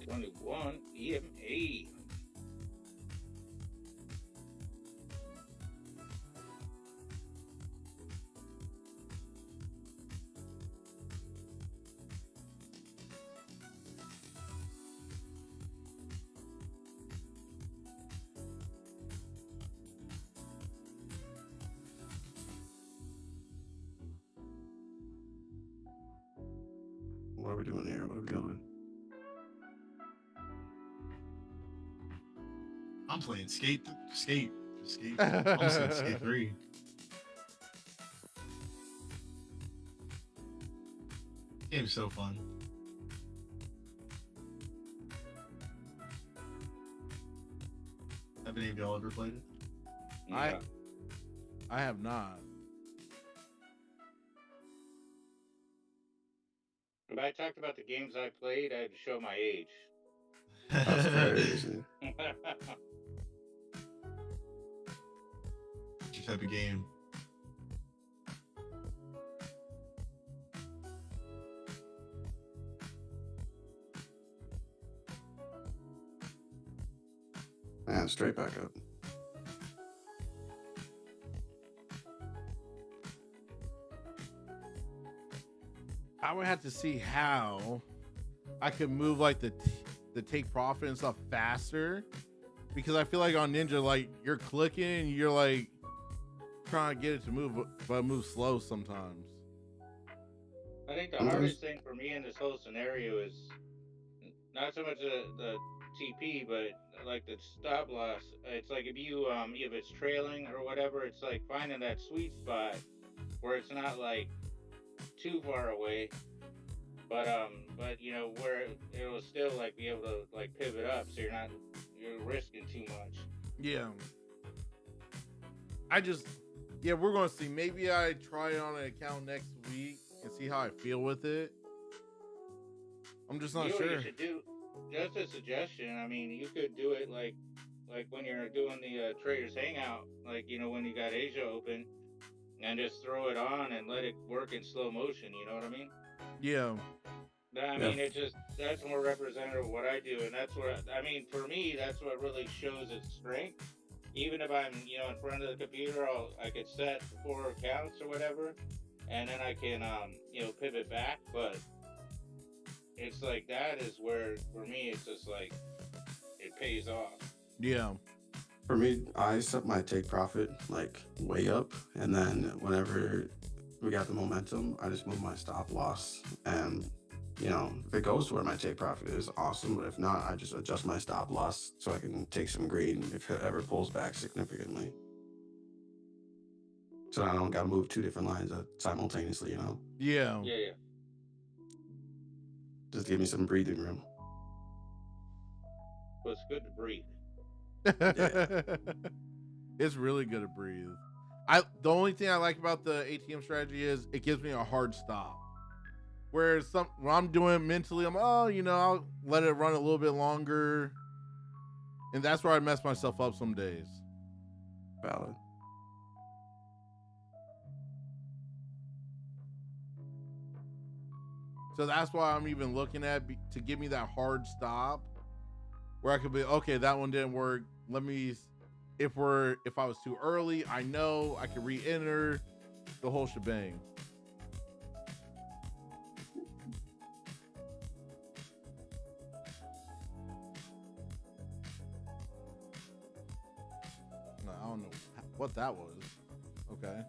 21 EMA.
What are we doing here? What are we doing?
I'm playing skate. I'm saying skate 3. Game's so fun. Have any of y'all ever played it?
Yeah.
I have not.
If I talked about the games I played, I'd show my age.
That's crazy.
What's your type of game?
Man, straight back up.
I would have to see how I could move like the take profit and stuff faster, because I feel like on Ninja, like you're clicking and you're like trying to get it to move, but it moves slow sometimes.
I think the hardest thing for me in this whole scenario is not so much the TP, but like the stop loss, it's like if it's trailing or whatever, it's like finding that sweet spot where it's not like too far away, but where it'll still like be able to like pivot up, so you're risking too much.
Yeah. We're gonna see. Maybe I try it on an account next week and see how I feel with it. I'm just not
What
sure.
you should do, just a suggestion. I mean, you could do it like when you're doing the Traders Hangout, like when you got Asia open, and just throw it on and let it work in slow motion. You know what I mean?
Yeah.
I mean, that's more representative of what I do, and that's what I mean. For me, that's what really shows its strength. Even if I'm, in front of the computer, I could set 4 accounts or whatever, and then I can, pivot back. But it's like that is where, for me, it's just like it pays off.
Yeah.
For me, I set my take profit like way up, and then whenever we got the momentum, I just move my stop loss, and if it goes to where my take profit is, awesome. But if not, I just adjust my stop loss so I can take some green if it ever pulls back significantly. So I don't got to move 2 different lines simultaneously,
Yeah.
Yeah.
Just give me some breathing room.
Well, it's good to breathe.
It's really good to breathe. The only thing I like about the ATM strategy is it gives me a hard stop. Whereas when I'm doing it mentally, I'll let it run a little bit longer. And that's where I mess myself up some days.
Valid.
So that's why I'm even looking at to give me that hard stop where I could be, okay, that one didn't work. Let me, if I was too early, I know I can re-enter the whole shebang. I don't know what that was. Okay.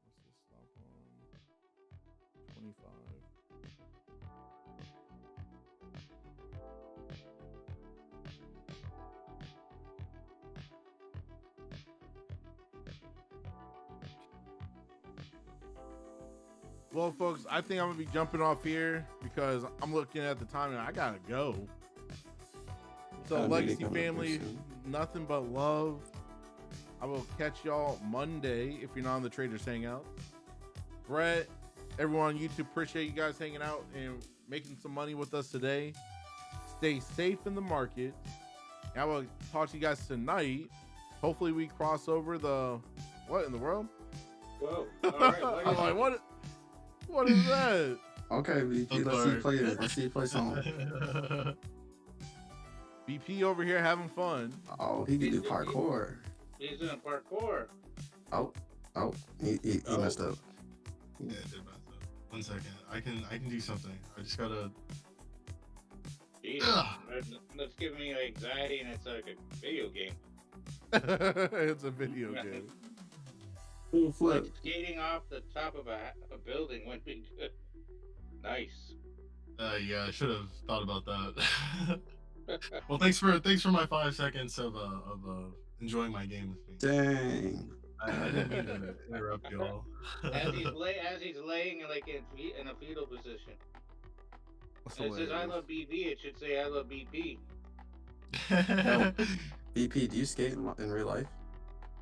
What's this stop on? 25. Well, folks, I think I'm gonna be jumping off here because I'm looking at the time and I gotta go. So, Legacy family, nothing but love. I will catch y'all Monday if you're not on the Traders Hangout. Brett, everyone on YouTube, appreciate you guys hanging out and making some money with us today. Stay safe in the market. And I will talk to you guys tonight. Hopefully, we cross over the what in the world?
Whoa! All right.
I'm like, what? What is that?
Okay, VP, let's see you play it. Let's see you play something.
BP over here having fun.
Oh, he can do parkour.
He's doing parkour.
Oh, he messed up.
Yeah, I did mess up. 1 second. I can do something. I just gotta.
That's giving me anxiety, and it's like a video game.
It's a video game.
Like skating off the top of a building would be good. Nice.
Yeah, I should have thought about that. Well, thanks for my 5 seconds of enjoying my game with me.
Dang.
I didn't mean to interrupt you all.
As he's laying in a fetal position. It says I love BB. It should say I love BP.
BP, do you skate in real life?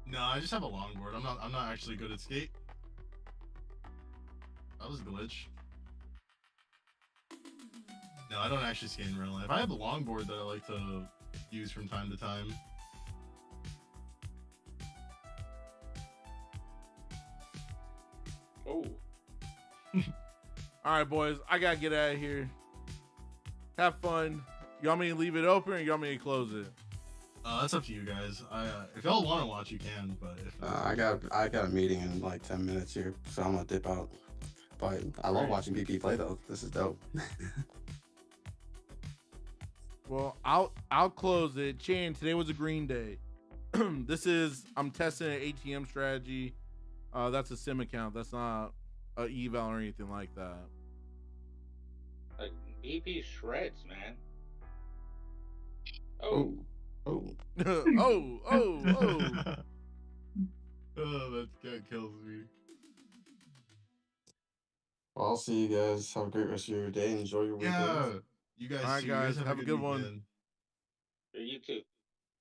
No, I just have a longboard. I'm not actually good at skate. That was a glitch. No, I don't actually skate in real life. I have a longboard that I like to use from time to time.
Oh.
All right, boys. I gotta get out of here. Have fun. You want me to leave it open or you want me to close it?
That's up to you guys. If y'all want to watch, you can. But if
I got a meeting in like 10 minutes here, so I'm gonna dip out. But I love
Right.
watching BP play though. This is dope.
Well, I'll close it. Chan, today was a green day. I'm testing an ATM strategy. That's a sim account. That's not a eval or anything like that.
Like BP shreds, man. Oh,
Oh.
Oh.
Oh, that kills me.
Well, I'll see you guys. Have a great rest of your day. Enjoy your weekend.
Yeah. You guys
All right,
too. You guys
guys,
have a good
one.
weekend.
you too.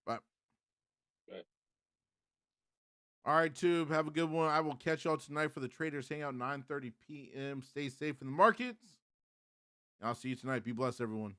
Bye.
Bye.
All right, Tube. Have a good one. I will catch y'all tonight for the Traders Hangout, 9:30 p.m. Stay safe in the markets. I'll see you tonight. Be blessed, everyone.